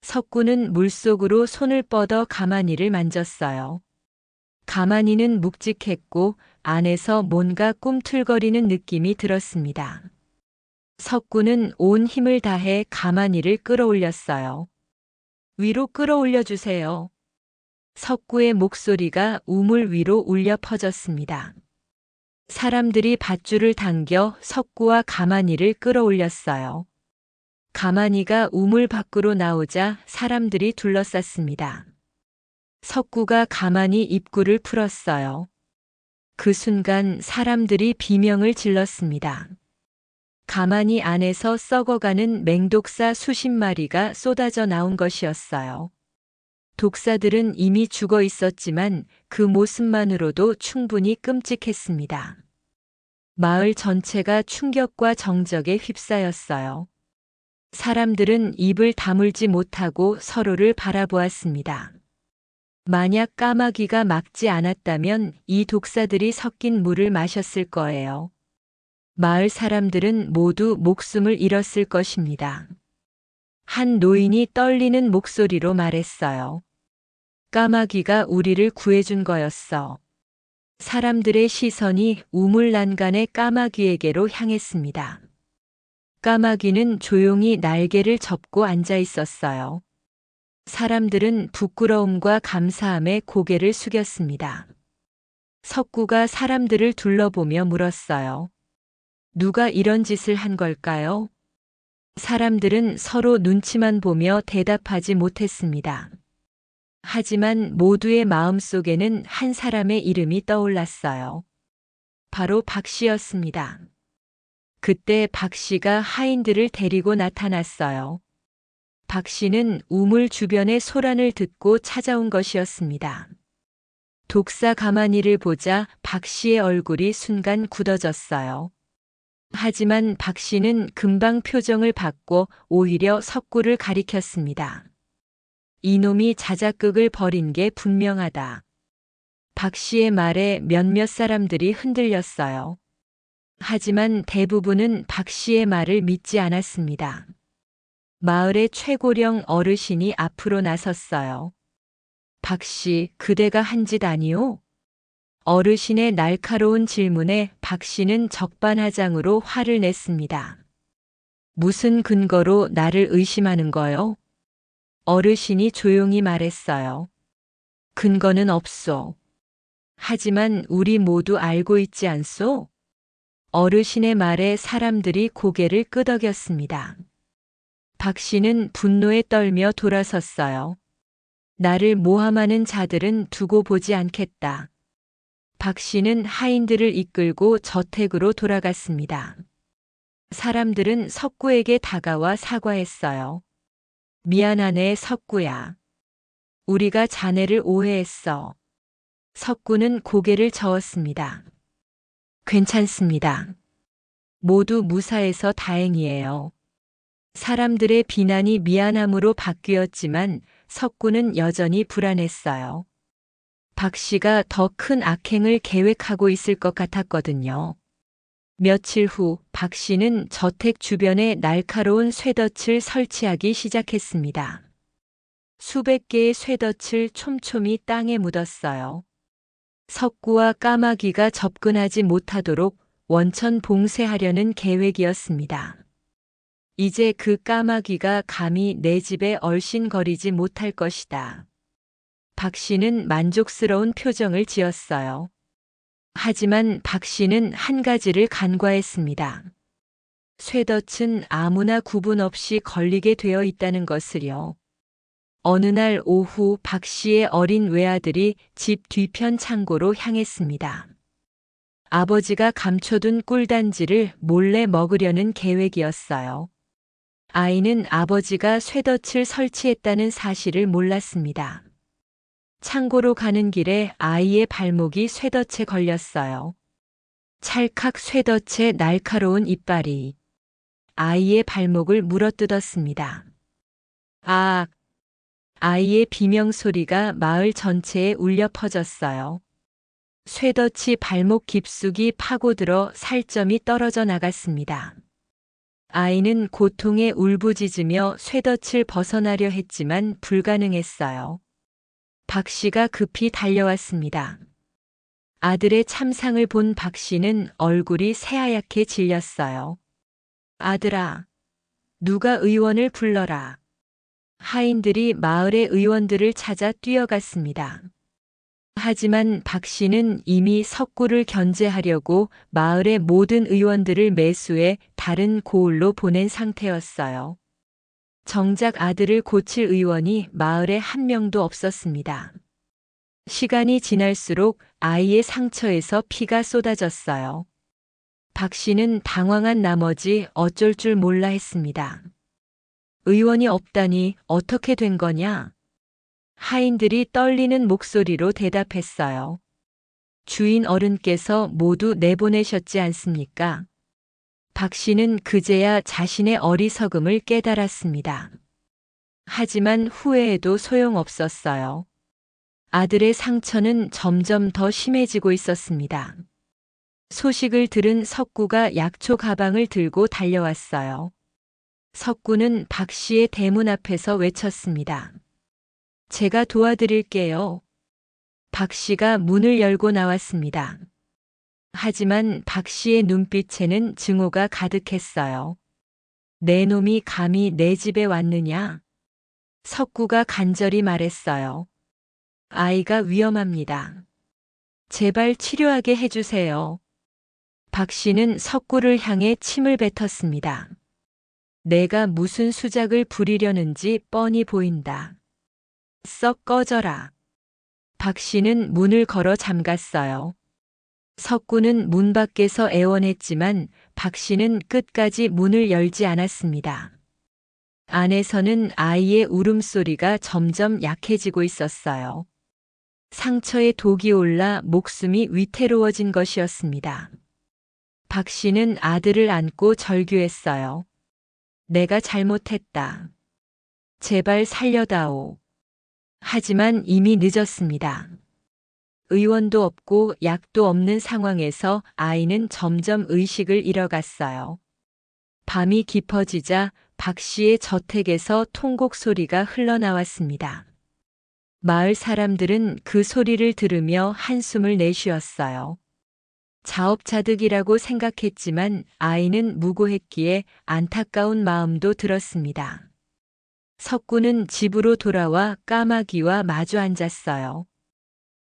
석구는 물속으로 손을 뻗어 가마니를 만졌어요. 가마니는 묵직했고 안에서 뭔가 꿈틀거리는 느낌이 들었습니다. 석구는 온 힘을 다해 가마니를 끌어올렸어요. 위로 끌어올려 주세요. 석구의 목소리가 우물 위로 울려 퍼졌습니다. 사람들이 밧줄을 당겨 석구와 가마니를 끌어올렸어요. 가마니가 우물 밖으로 나오자 사람들이 둘러쌌습니다. 석구가 가마니 입구를 풀었어요. 그 순간 사람들이 비명을 질렀습니다. 가마니 안에서 썩어가는 맹독사 수십 마리가 쏟아져 나온 것이었어요. 독사들은 이미 죽어 있었지만 그 모습만으로도 충분히 끔찍했습니다. 마을 전체가 충격과 정적에 휩싸였어요. 사람들은 입을 다물지 못하고 서로를 바라보았습니다. 만약 까마귀가 막지 않았다면 이 독사들이 섞인 물을 마셨을 거예요. 마을 사람들은 모두 목숨을 잃었을 것입니다. 한 노인이 떨리는 목소리로 말했어요. 까마귀가 우리를 구해준 거였어. 사람들의 시선이 우물 난간의 까마귀에게로 향했습니다. 까마귀는 조용히 날개를 접고 앉아 있었어요. 사람들은 부끄러움과 감사함에 고개를 숙였습니다. 석구가 사람들을 둘러보며 물었어요. 누가 이런 짓을 한 걸까요? 사람들은 서로 눈치만 보며 대답하지 못했습니다. 하지만 모두의 마음속에는 한 사람의 이름이 떠올랐어요. 바로 박 씨였습니다. 그때 박 씨가 하인들을 데리고 나타났어요. 박 씨는 우물 주변의 소란을 듣고 찾아온 것이었습니다. 독사 가마니를 보자 박 씨의 얼굴이 순간 굳어졌어요. 하지만 박 씨는 금방 표정을 바꿔 오히려 석구를 가리켰습니다. 이놈이 자작극을 벌인 게 분명하다. 박 씨의 말에 몇몇 사람들이 흔들렸어요. 하지만 대부분은 박 씨의 말을 믿지 않았습니다. 마을의 최고령 어르신이 앞으로 나섰어요. 박 씨, 그대가 한 짓 아니오? 어르신의 날카로운 질문에 박 씨는 적반하장으로 화를 냈습니다. 무슨 근거로 나를 의심하는 거요? 어르신이 조용히 말했어요. 근거는 없소. 하지만 우리 모두 알고 있지 않소? 어르신의 말에 사람들이 고개를 끄덕였습니다. 박 씨는 분노에 떨며 돌아섰어요. 나를 모함하는 자들은 두고 보지 않겠다. 박 씨는 하인들을 이끌고 저택으로 돌아갔습니다. 사람들은 석구에게 다가와 사과했어요. 미안하네, 석구야. 우리가 자네를 오해했어. 석구는 고개를 저었습니다. 괜찮습니다. 모두 무사해서 다행이에요. 사람들의 비난이 미안함으로 바뀌었지만 석구는 여전히 불안했어요. 박 씨가 더 큰 악행을 계획하고 있을 것 같았거든요. 며칠 후 박 씨는 저택 주변에 날카로운 쇠덫을 설치하기 시작했습니다. 수백 개의 쇠덫을 촘촘히 땅에 묻었어요. 석구와 까마귀가 접근하지 못하도록 원천 봉쇄하려는 계획이었습니다. 이제 그 까마귀가 감히 내 집에 얼씬거리지 못할 것이다. 박 씨는 만족스러운 표정을 지었어요. 하지만 박 씨는 한 가지를 간과했습니다. 쇠덫은 아무나 구분 없이 걸리게 되어 있다는 것을요. 어느 날 오후 박 씨의 어린 외아들이 집 뒤편 창고로 향했습니다. 아버지가 감춰둔 꿀단지를 몰래 먹으려는 계획이었어요. 아이는 아버지가 쇠덫을 설치했다는 사실을 몰랐습니다. 창고로 가는 길에 아이의 발목이 쇠덫에 걸렸어요. 찰칵 쇠덫의 날카로운 이빨이 아이의 발목을 물어뜯었습니다. 아! 아이의 비명소리가 마을 전체에 울려 퍼졌어요. 쇠덫이 발목 깊숙이 파고들어 살점이 떨어져 나갔습니다. 아이는 고통에 울부짖으며 쇠덫을 벗어나려 했지만 불가능했어요. 박 씨가 급히 달려왔습니다. 아들의 참상을 본 박 씨는 얼굴이 새하얗게 질렸어요. 아들아, 누가 의원을 불러라. 하인들이 마을의 의원들을 찾아 뛰어갔습니다. 하지만 박 씨는 이미 석구를 견제하려고 마을의 모든 의원들을 매수해 다른 고을로 보낸 상태였어요. 정작 아들을 고칠 의원이 마을에 한 명도 없었습니다. 시간이 지날수록 아이의 상처에서 피가 쏟아졌어요. 박 씨는 당황한 나머지 어쩔 줄 몰라 했습니다. 의원이 없다니 어떻게 된 거냐? 하인들이 떨리는 목소리로 대답했어요. 주인 어른께서 모두 내보내셨지 않습니까? 박 씨는 그제야 자신의 어리석음을 깨달았습니다. 하지만 후회해도 소용없었어요. 아들의 상처는 점점 더 심해지고 있었습니다. 소식을 들은 석구가 약초 가방을 들고 달려왔어요. 석구는 박 씨의 대문 앞에서 외쳤습니다. 제가 도와드릴게요. 박 씨가 문을 열고 나왔습니다. 하지만 박 씨의 눈빛에는 증오가 가득했어요. 내 놈이 감히 내 집에 왔느냐? 석구가 간절히 말했어요. 아이가 위험합니다. 제발 치료하게 해주세요. 박 씨는 석구를 향해 침을 뱉었습니다. 내가 무슨 수작을 부리려는지 뻔히 보인다. 썩 꺼져라. 박 씨는 문을 걸어 잠갔어요. 석구는 문 밖에서 애원했지만 박 씨는 끝까지 문을 열지 않았습니다. 안에서는 아이의 울음소리가 점점 약해지고 있었어요. 상처에 독이 올라 목숨이 위태로워진 것이었습니다. 박 씨는 아들을 안고 절규했어요. 내가 잘못했다. 제발 살려다오. 하지만 이미 늦었습니다. 의원도 없고 약도 없는 상황에서 아이는 점점 의식을 잃어갔어요. 밤이 깊어지자 박 씨의 저택에서 통곡 소리가 흘러나왔습니다. 마을 사람들은 그 소리를 들으며 한숨을 내쉬었어요. 자업자득이라고 생각했지만 아이는 무고했기에 안타까운 마음도 들었습니다. 석구는 집으로 돌아와 까마귀와 마주 앉았어요.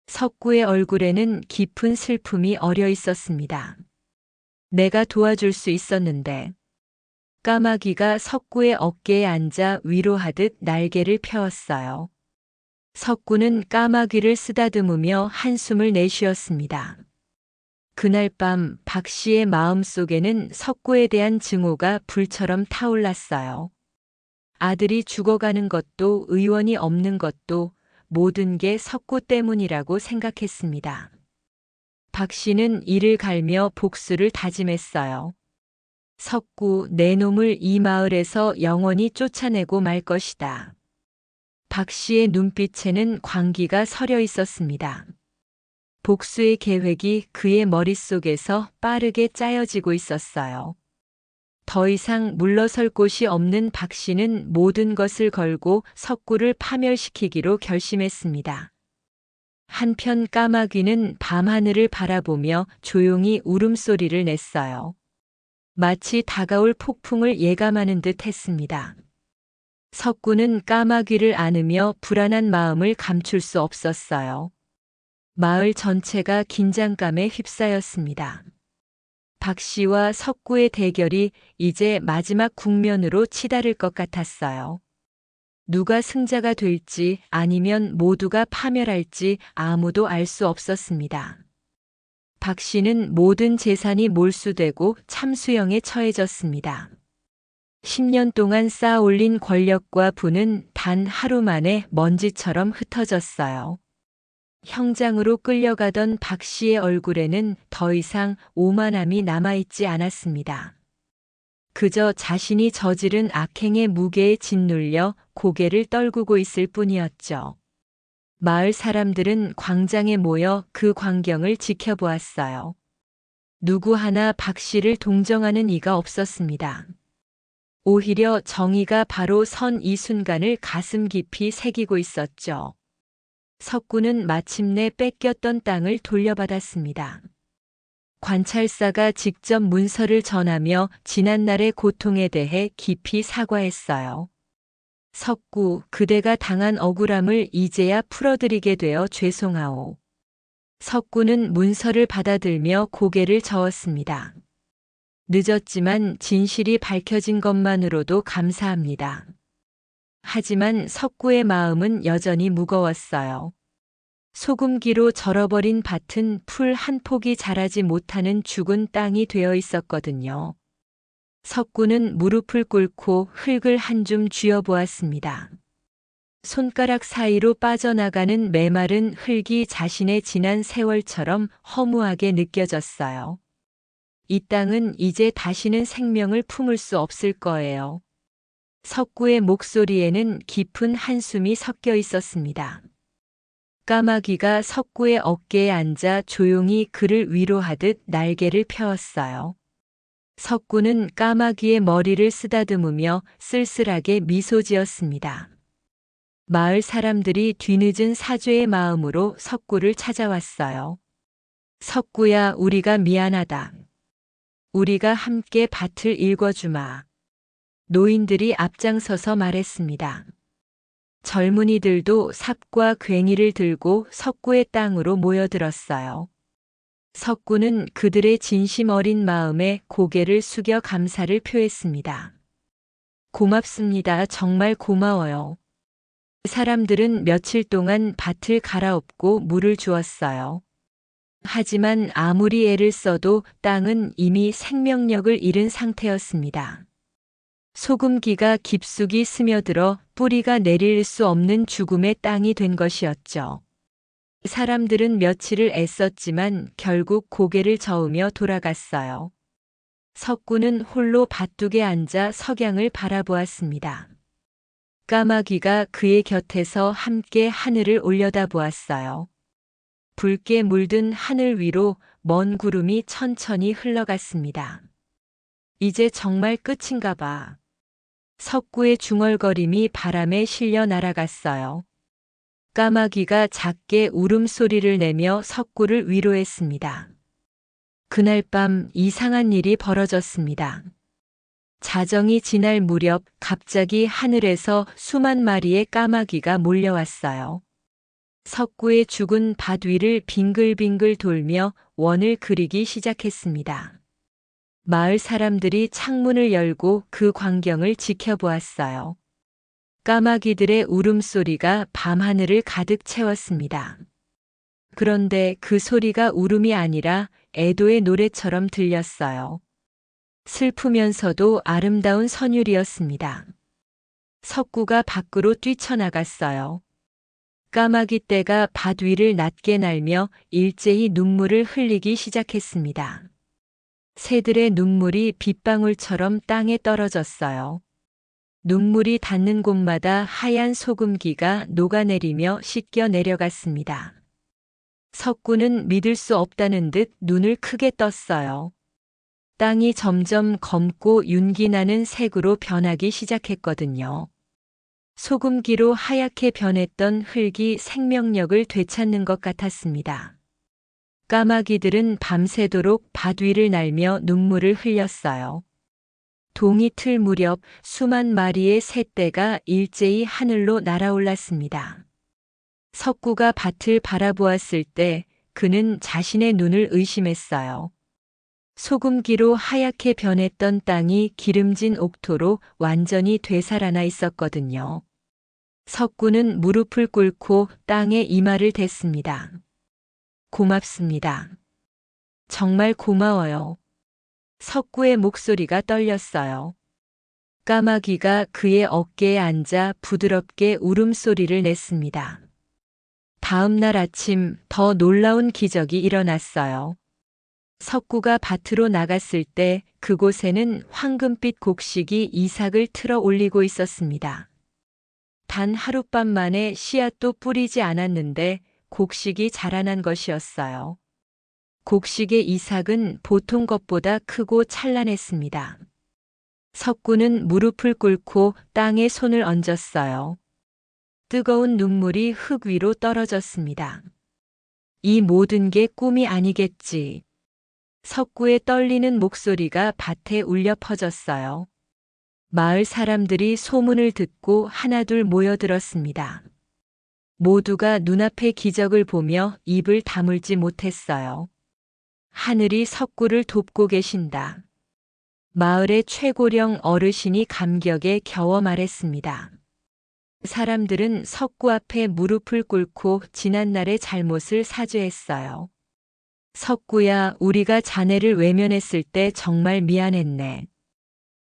석구의 얼굴에는 깊은 슬픔이 어려 있었습니다. 내가 도와줄 수 있었는데. 까마귀가 석구의 어깨에 앉아 위로하듯 날개를 펴었어요. 석구는 까마귀를 쓰다듬으며 한숨을 내쉬었습니다. 그날 밤 박 씨의 마음속에는 석구에 대한 증오가 불처럼 타올랐어요. 아들이 죽어가는 것도 의원이 없는 것도 모든 게 석구 때문이라고 생각했습니다. 박 씨는 이를 갈며 복수를 다짐했어요. 석구, 내 놈을 이 마을에서 영원히 쫓아내고 말 것이다. 박 씨의 눈빛에는 광기가 서려 있었습니다. 복수의 계획이 그의 머릿속에서 빠르게 짜여지고 있었어요. 더 이상 물러설 곳이 없는 박 씨는 모든 것을 걸고 석구를 파멸시키기로 결심했습니다. 한편 까마귀는 밤하늘을 바라보며 조용히 울음소리를 냈어요. 마치 다가올 폭풍을 예감하는 듯 했습니다. 석구는 까마귀를 안으며 불안한 마음을 감출 수 없었어요. 마을 전체가 긴장감에 휩싸였습니다. 박 씨와 석구의 대결이 이제 마지막 국면으로 치달을 것 같았어요. 누가 승자가 될지 아니면 모두가 파멸할지 아무도 알 수 없었습니다. 박 씨는 모든 재산이 몰수되고 참수형에 처해졌습니다. 10년 동안 쌓아 올린 권력과 부는 단 하루 만에 먼지처럼 흩어졌어요. 형장으로 끌려가던 박 씨의 얼굴에는 더 이상 오만함이 남아있지 않았습니다. 그저 자신이 저지른 악행의 무게에 짓눌려 고개를 떨구고 있을 뿐이었죠. 마을 사람들은 광장에 모여 그 광경을 지켜보았어요. 누구 하나 박 씨를 동정하는 이가 없었습니다. 오히려 정의가 바로 선 이 순간을 가슴 깊이 새기고 있었죠. 석구는 마침내 뺏겼던 땅을 돌려받았습니다. 관찰사가 직접 문서를 전하며 지난날의 고통에 대해 깊이 사과했어요. 석구, 그대가 당한 억울함을 이제야 풀어드리게 되어 죄송하오. 석구는 문서를 받아들며 고개를 저었습니다. 늦었지만 진실이 밝혀진 것만으로도 감사합니다. 하지만 석구의 마음은 여전히 무거웠어요. 소금기로 절어버린 밭은 풀 한 폭이 자라지 못하는 죽은 땅이 되어 있었거든요. 석구는 무릎을 꿇고 흙을 한 줌 쥐어보았습니다. 손가락 사이로 빠져나가는 메마른 흙이 자신의 지난 세월처럼 허무하게 느껴졌어요. 이 땅은 이제 다시는 생명을 품을 수 없을 거예요. 석구의 목소리에는 깊은 한숨이 섞여 있었습니다. 까마귀가 석구의 어깨에 앉아 조용히 그를 위로하듯 날개를 펴었어요. 석구는 까마귀의 머리를 쓰다듬으며 쓸쓸하게 미소 지었습니다. 마을 사람들이 뒤늦은 사죄의 마음으로 석구를 찾아왔어요. 석구야, 우리가 미안하다. 우리가 함께 밭을 일궈주마. 노인들이 앞장서서 말했습니다. 젊은이들도 삽과 괭이를 들고 석구의 땅으로 모여들었어요. 석구는 그들의 진심 어린 마음에 고개를 숙여 감사를 표했습니다. 고맙습니다. 정말 고마워요. 사람들은 며칠 동안 밭을 갈아엎고 물을 주었어요. 하지만 아무리 애를 써도 땅은 이미 생명력을 잃은 상태였습니다. 소금기가 깊숙이 스며들어 뿌리가 내릴 수 없는 죽음의 땅이 된 것이었죠. 사람들은 며칠을 애썼지만 결국 고개를 저으며 돌아갔어요. 석구는 홀로 밭둑에 앉아 석양을 바라보았습니다. 까마귀가 그의 곁에서 함께 하늘을 올려다보았어요. 붉게 물든 하늘 위로 먼 구름이 천천히 흘러갔습니다. 이제 정말 끝인가 봐. 석구의 중얼거림이 바람에 실려 날아갔어요. 까마귀가 작게 울음소리를 내며 석구를 위로했습니다. 그날 밤 이상한 일이 벌어졌습니다. 자정이 지날 무렵 갑자기 하늘에서 수만 마리의 까마귀가 몰려왔어요. 석구의 죽은 밭 위를 빙글빙글 돌며 원을 그리기 시작했습니다. 마을 사람들이 창문을 열고 그 광경을 지켜보았어요. 까마귀들의 울음소리가 밤하늘을 가득 채웠습니다. 그런데 그 소리가 울음이 아니라 애도의 노래처럼 들렸어요. 슬프면서도 아름다운 선율이었습니다. 석구가 밖으로 뛰쳐나갔어요. 까마귀 떼가 밭 위를 낮게 날며 일제히 눈물을 흘리기 시작했습니다. 새들의 눈물이 빗방울처럼 땅에 떨어졌어요. 눈물이 닿는 곳마다 하얀 소금기가 녹아내리며 씻겨 내려갔습니다. 석구는 믿을 수 없다는 듯 눈을 크게 떴어요. 땅이 점점 검고 윤기나는 색으로 변하기 시작했거든요. 소금기로 하얗게 변했던 흙이 생명력을 되찾는 것 같았습니다. 까마귀들은 밤새도록 밭 위를 날며 눈물을 흘렸어요. 동이 틀 무렵 수만 마리의 새떼가 일제히 하늘로 날아올랐습니다. 석구가 밭을 바라보았을 때 그는 자신의 눈을 의심했어요. 소금기로 하얗게 변했던 땅이 기름진 옥토로 완전히 되살아나 있었거든요. 석구는 무릎을 꿇고 땅에 이마를 댔습니다. 고맙습니다. 정말 고마워요. 석구의 목소리가 떨렸어요. 까마귀가 그의 어깨에 앉아 부드럽게 울음소리를 냈습니다. 다음 날 아침 더 놀라운 기적이 일어났어요. 석구가 밭으로 나갔을 때 그곳에는 황금빛 곡식이 이삭을 틀어 올리고 있었습니다. 단 하룻밤 만에 씨앗도 뿌리지 않았는데 곡식이 자라난 것이었어요. 곡식의 이삭은 보통 것보다 크고 찬란했습니다. 석구는 무릎을 꿇고 땅에 손을 얹었어요. 뜨거운 눈물이 흙 위로 떨어졌습니다. 이 모든 게 꿈이 아니겠지. 석구의 떨리는 목소리가 밭에 울려 퍼졌어요. 마을 사람들이 소문을 듣고 하나둘 모여들었습니다. 모두가 눈앞의 기적을 보며 입을 다물지 못했어요. 하늘이 석구를 돕고 계신다. 마을의 최고령 어르신이 감격에 겨워 말했습니다. 사람들은 석구 앞에 무릎을 꿇고 지난날의 잘못을 사죄했어요. 석구야, 우리가 자네를 외면했을 때 정말 미안했네.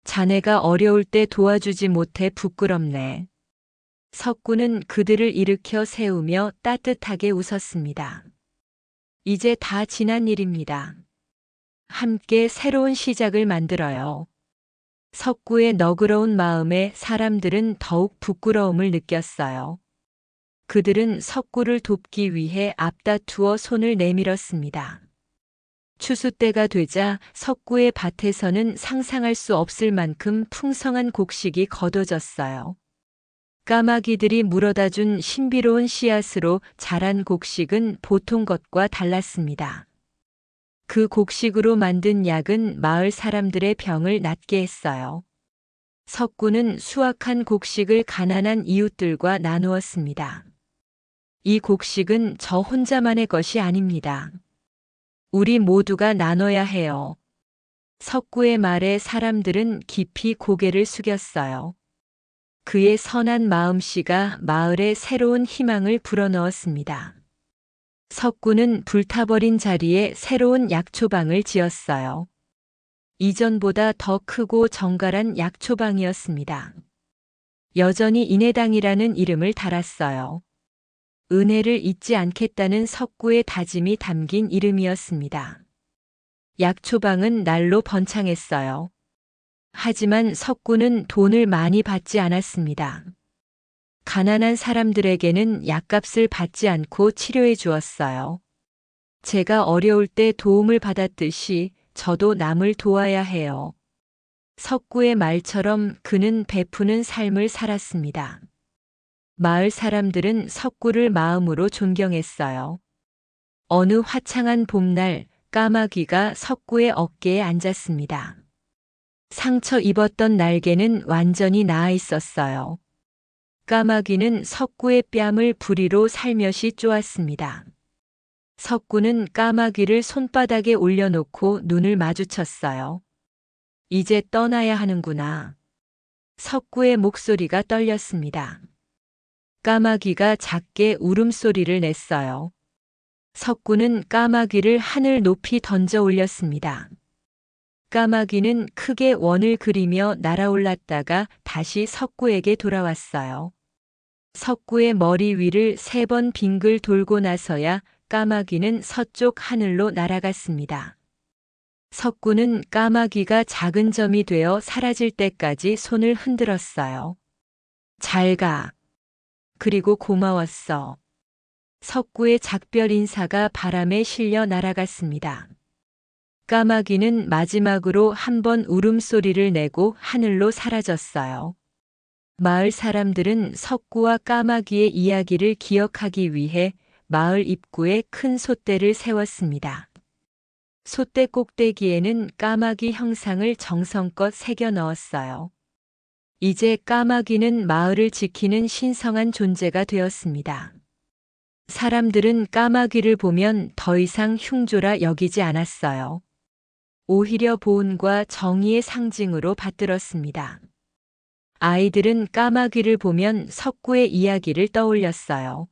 자네가 어려울 때 도와주지 못해 부끄럽네. 석구는 그들을 일으켜 세우며 따뜻하게 웃었습니다. 이제 다 지난 일입니다. 함께 새로운 시작을 만들어요. 석구의 너그러운 마음에 사람들은 더욱 부끄러움을 느꼈어요. 그들은 석구를 돕기 위해 앞다투어 손을 내밀었습니다. 추수 때가 되자 석구의 밭에서는 상상할 수 없을 만큼 풍성한 곡식이 거둬졌어요. 까마귀들이 물어다 준 신비로운 씨앗으로 자란 곡식은 보통 것과 달랐습니다. 그 곡식으로 만든 약은 마을 사람들의 병을 낫게 했어요. 석구는 수확한 곡식을 가난한 이웃들과 나누었습니다. 이 곡식은 저 혼자만의 것이 아닙니다. 우리 모두가 나눠야 해요. 석구의 말에 사람들은 깊이 고개를 숙였어요. 그의 선한 마음씨가 마을에 새로운 희망을 불어넣었습니다. 석구는 불타버린 자리에 새로운 약초방을 지었어요. 이전보다 더 크고 정갈한 약초방이었습니다. 여전히 인해당이라는 이름을 달았어요. 은혜를 잊지 않겠다는 석구의 다짐이 담긴 이름이었습니다. 약초방은 날로 번창했어요. 하지만 석구는 돈을 많이 받지 않았습니다. 가난한 사람들에게는 약값을 받지 않고 치료해 주었어요. 제가 어려울 때 도움을 받았듯이 저도 남을 도와야 해요. 석구의 말처럼 그는 베푸는 삶을 살았습니다. 마을 사람들은 석구를 마음으로 존경했어요. 어느 화창한 봄날 까마귀가 석구의 어깨에 앉았습니다. 상처 입었던 날개는 완전히 나아 있었어요. 까마귀는 석구의 뺨을 부리로 살며시 쪼았습니다. 석구는 까마귀를 손바닥에 올려놓고 눈을 마주쳤어요. 이제 떠나야 하는구나. 석구의 목소리가 떨렸습니다. 까마귀가 작게 울음소리를 냈어요. 석구는 까마귀를 하늘 높이 던져 올렸습니다. 까마귀는 크게 원을 그리며 날아올랐다가 다시 석구에게 돌아왔어요. 석구의 머리 위를 3번 빙글 돌고 나서야 까마귀는 서쪽 하늘로 날아갔습니다. 석구는 까마귀가 작은 점이 되어 사라질 때까지 손을 흔들었어요. 잘 가. 그리고 고마웠어. 석구의 작별 인사가 바람에 실려 날아갔습니다. 까마귀는 마지막으로 한 번 울음소리를 내고 하늘로 사라졌어요. 마을 사람들은 석구와 까마귀의 이야기를 기억하기 위해 마을 입구에 큰 솥대를 세웠습니다. 솥대 꼭대기에는 까마귀 형상을 정성껏 새겨 넣었어요. 이제 까마귀는 마을을 지키는 신성한 존재가 되었습니다. 사람들은 까마귀를 보면 더 이상 흉조라 여기지 않았어요. 오히려 보온과 정의의 상징으로 받들었습니다. 아이들은 까마귀를 보면 석구의 이야기를 떠올렸어요.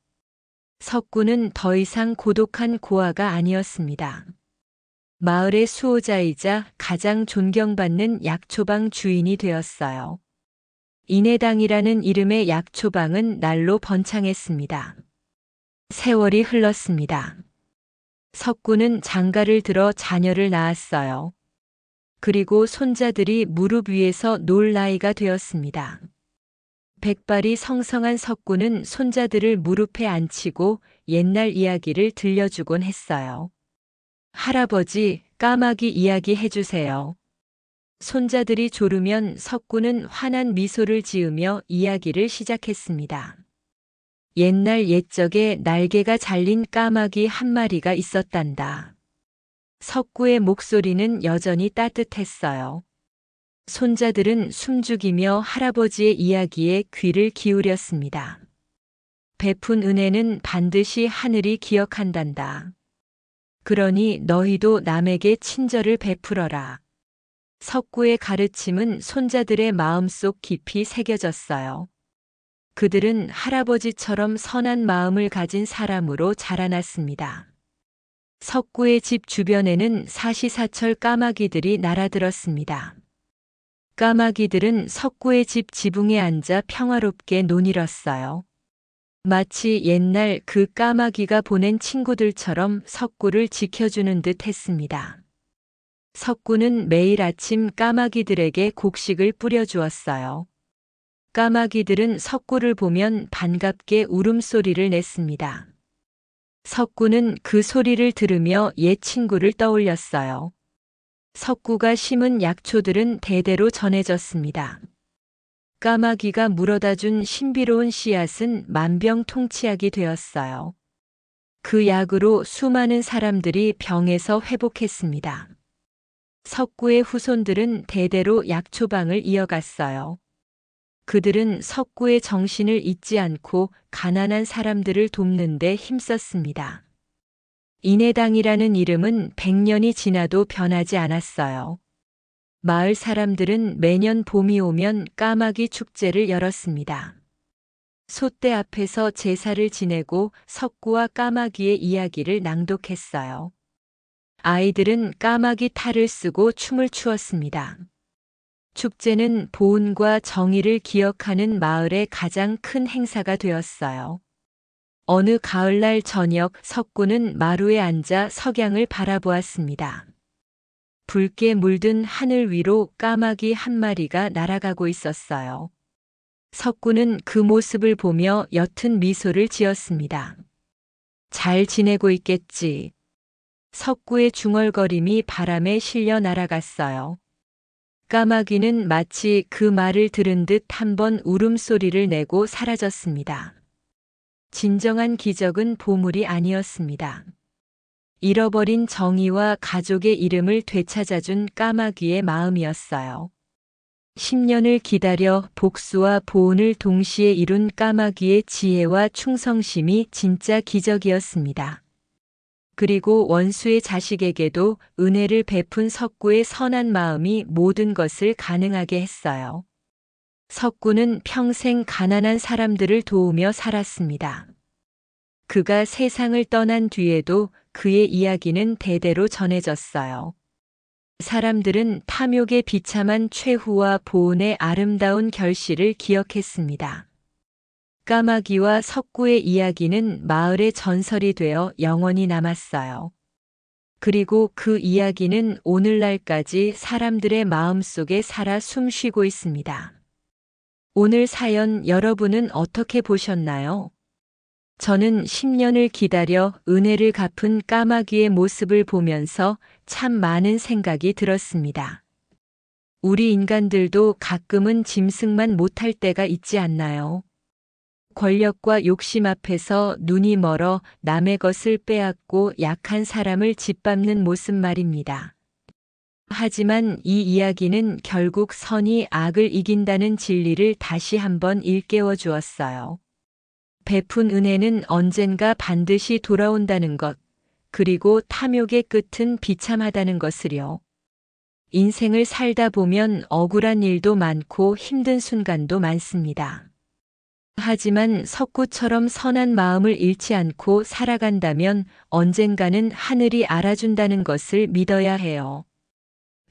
석구는 더 이상 고독한 고아가 아니었습니다. 마을의 수호자이자 가장 존경받는 약초방 주인이 되었어요. 인해당이라는 이름의 약초방은 날로 번창했습니다. 세월이 흘렀습니다. 석구는 장가를 들어 자녀를 낳았어요. 그리고 손자들이 무릎 위에서 놀 나이가 되었습니다. 백발이 성성한 석구는 손자들을 무릎에 앉히고 옛날 이야기를 들려주곤 했어요. 할아버지, 까마귀 이야기 해주세요. 손자들이 졸으면 석구는 환한 미소를 지으며 이야기를 시작했습니다. 옛날 옛적에 날개가 잘린 까마귀 한 마리가 있었단다. 석구의 목소리는 여전히 따뜻했어요. 손자들은 숨죽이며 할아버지의 이야기에 귀를 기울였습니다. 베푼 은혜는 반드시 하늘이 기억한단다. 그러니 너희도 남에게 친절을 베풀어라. 석구의 가르침은 손자들의 마음속 깊이 새겨졌어요. 그들은 할아버지처럼 선한 마음을 가진 사람으로 자라났습니다. 석구의 집 주변에는 사시사철 까마귀들이 날아들었습니다. 까마귀들은 석구의 집 지붕에 앉아 평화롭게 논일었어요. 마치 옛날 그 까마귀가 보낸 친구들처럼 석구를 지켜주는 듯 했습니다. 석구는 매일 아침 까마귀들에게 곡식을 뿌려주었어요. 까마귀들은 석구를 보면 반갑게 울음소리를 냈습니다. 석구는 그 소리를 들으며 옛 친구를 떠올렸어요. 석구가 심은 약초들은 대대로 전해졌습니다. 까마귀가 물어다 준 신비로운 씨앗은 만병통치약이 되었어요. 그 약으로 수많은 사람들이 병에서 회복했습니다. 석구의 후손들은 대대로 약초방을 이어갔어요. 그들은 석구의 정신을 잊지 않고 가난한 사람들을 돕는 데 힘썼습니다. 인해당이라는 이름은 100년이 지나도 변하지 않았어요. 마을 사람들은 매년 봄이 오면 까마귀 축제를 열었습니다. 솥대 앞에서 제사를 지내고 석구와 까마귀의 이야기를 낭독했어요. 아이들은 까마귀 탈을 쓰고 춤을 추었습니다. 축제는 보온과 정의를 기억하는 마을의 가장 큰 행사가 되었어요. 어느 가을날 저녁 석구는 마루에 앉아 석양을 바라보았습니다. 붉게 물든 하늘 위로 까마귀 한 마리가 날아가고 있었어요. 석구는 그 모습을 보며 옅은 미소를 지었습니다. 잘 지내고 있겠지. 석구의 중얼거림이 바람에 실려 날아갔어요. 까마귀는 마치 그 말을 들은 듯 한 번 울음소리를 내고 사라졌습니다. 진정한 기적은 보물이 아니었습니다. 잃어버린 정의와 가족의 이름을 되찾아준 까마귀의 마음이었어요. 10년을 기다려 복수와 보온을 동시에 이룬 까마귀의 지혜와 충성심이 진짜 기적이었습니다. 그리고 원수의 자식에게도 은혜를 베푼 석구의 선한 마음이 모든 것을 가능하게 했어요. 석구는 평생 가난한 사람들을 도우며 살았습니다. 그가 세상을 떠난 뒤에도 그의 이야기는 대대로 전해졌어요. 사람들은 탐욕에 비참한 최후와 보온의 아름다운 결실을 기억했습니다. 까마귀와 석구의 이야기는 마을의 전설이 되어 영원히 남았어요. 그리고 그 이야기는 오늘날까지 사람들의 마음속에 살아 숨쉬고 있습니다. 오늘 사연 여러분은 어떻게 보셨나요? 저는 10년을 기다려 은혜를 갚은 까마귀의 모습을 보면서 참 많은 생각이 들었습니다. 우리 인간들도 가끔은 짐승만 못할 때가 있지 않나요? 권력과 욕심 앞에서 눈이 멀어 남의 것을 빼앗고 약한 사람을 짓밟는 모습 말입니다. 하지만 이 이야기는 결국 선이 악을 이긴다는 진리를 다시 한번 일깨워 주었어요. 베푼 은혜는 언젠가 반드시 돌아온다는 것, 그리고 탐욕의 끝은 비참하다는 것을요. 인생을 살다 보면 억울한 일도 많고 힘든 순간도 많습니다. 하지만 석구처럼 선한 마음을 잃지 않고 살아간다면 언젠가는 하늘이 알아준다는 것을 믿어야 해요.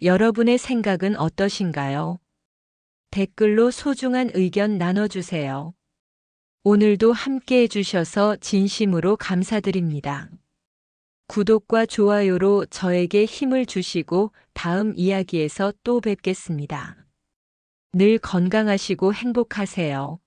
여러분의 생각은 어떠신가요? 댓글로 소중한 의견 나눠주세요. 오늘도 함께 해주셔서 진심으로 감사드립니다. 구독과 좋아요로 저에게 힘을 주시고 다음 이야기에서 또 뵙겠습니다. 늘 건강하시고 행복하세요.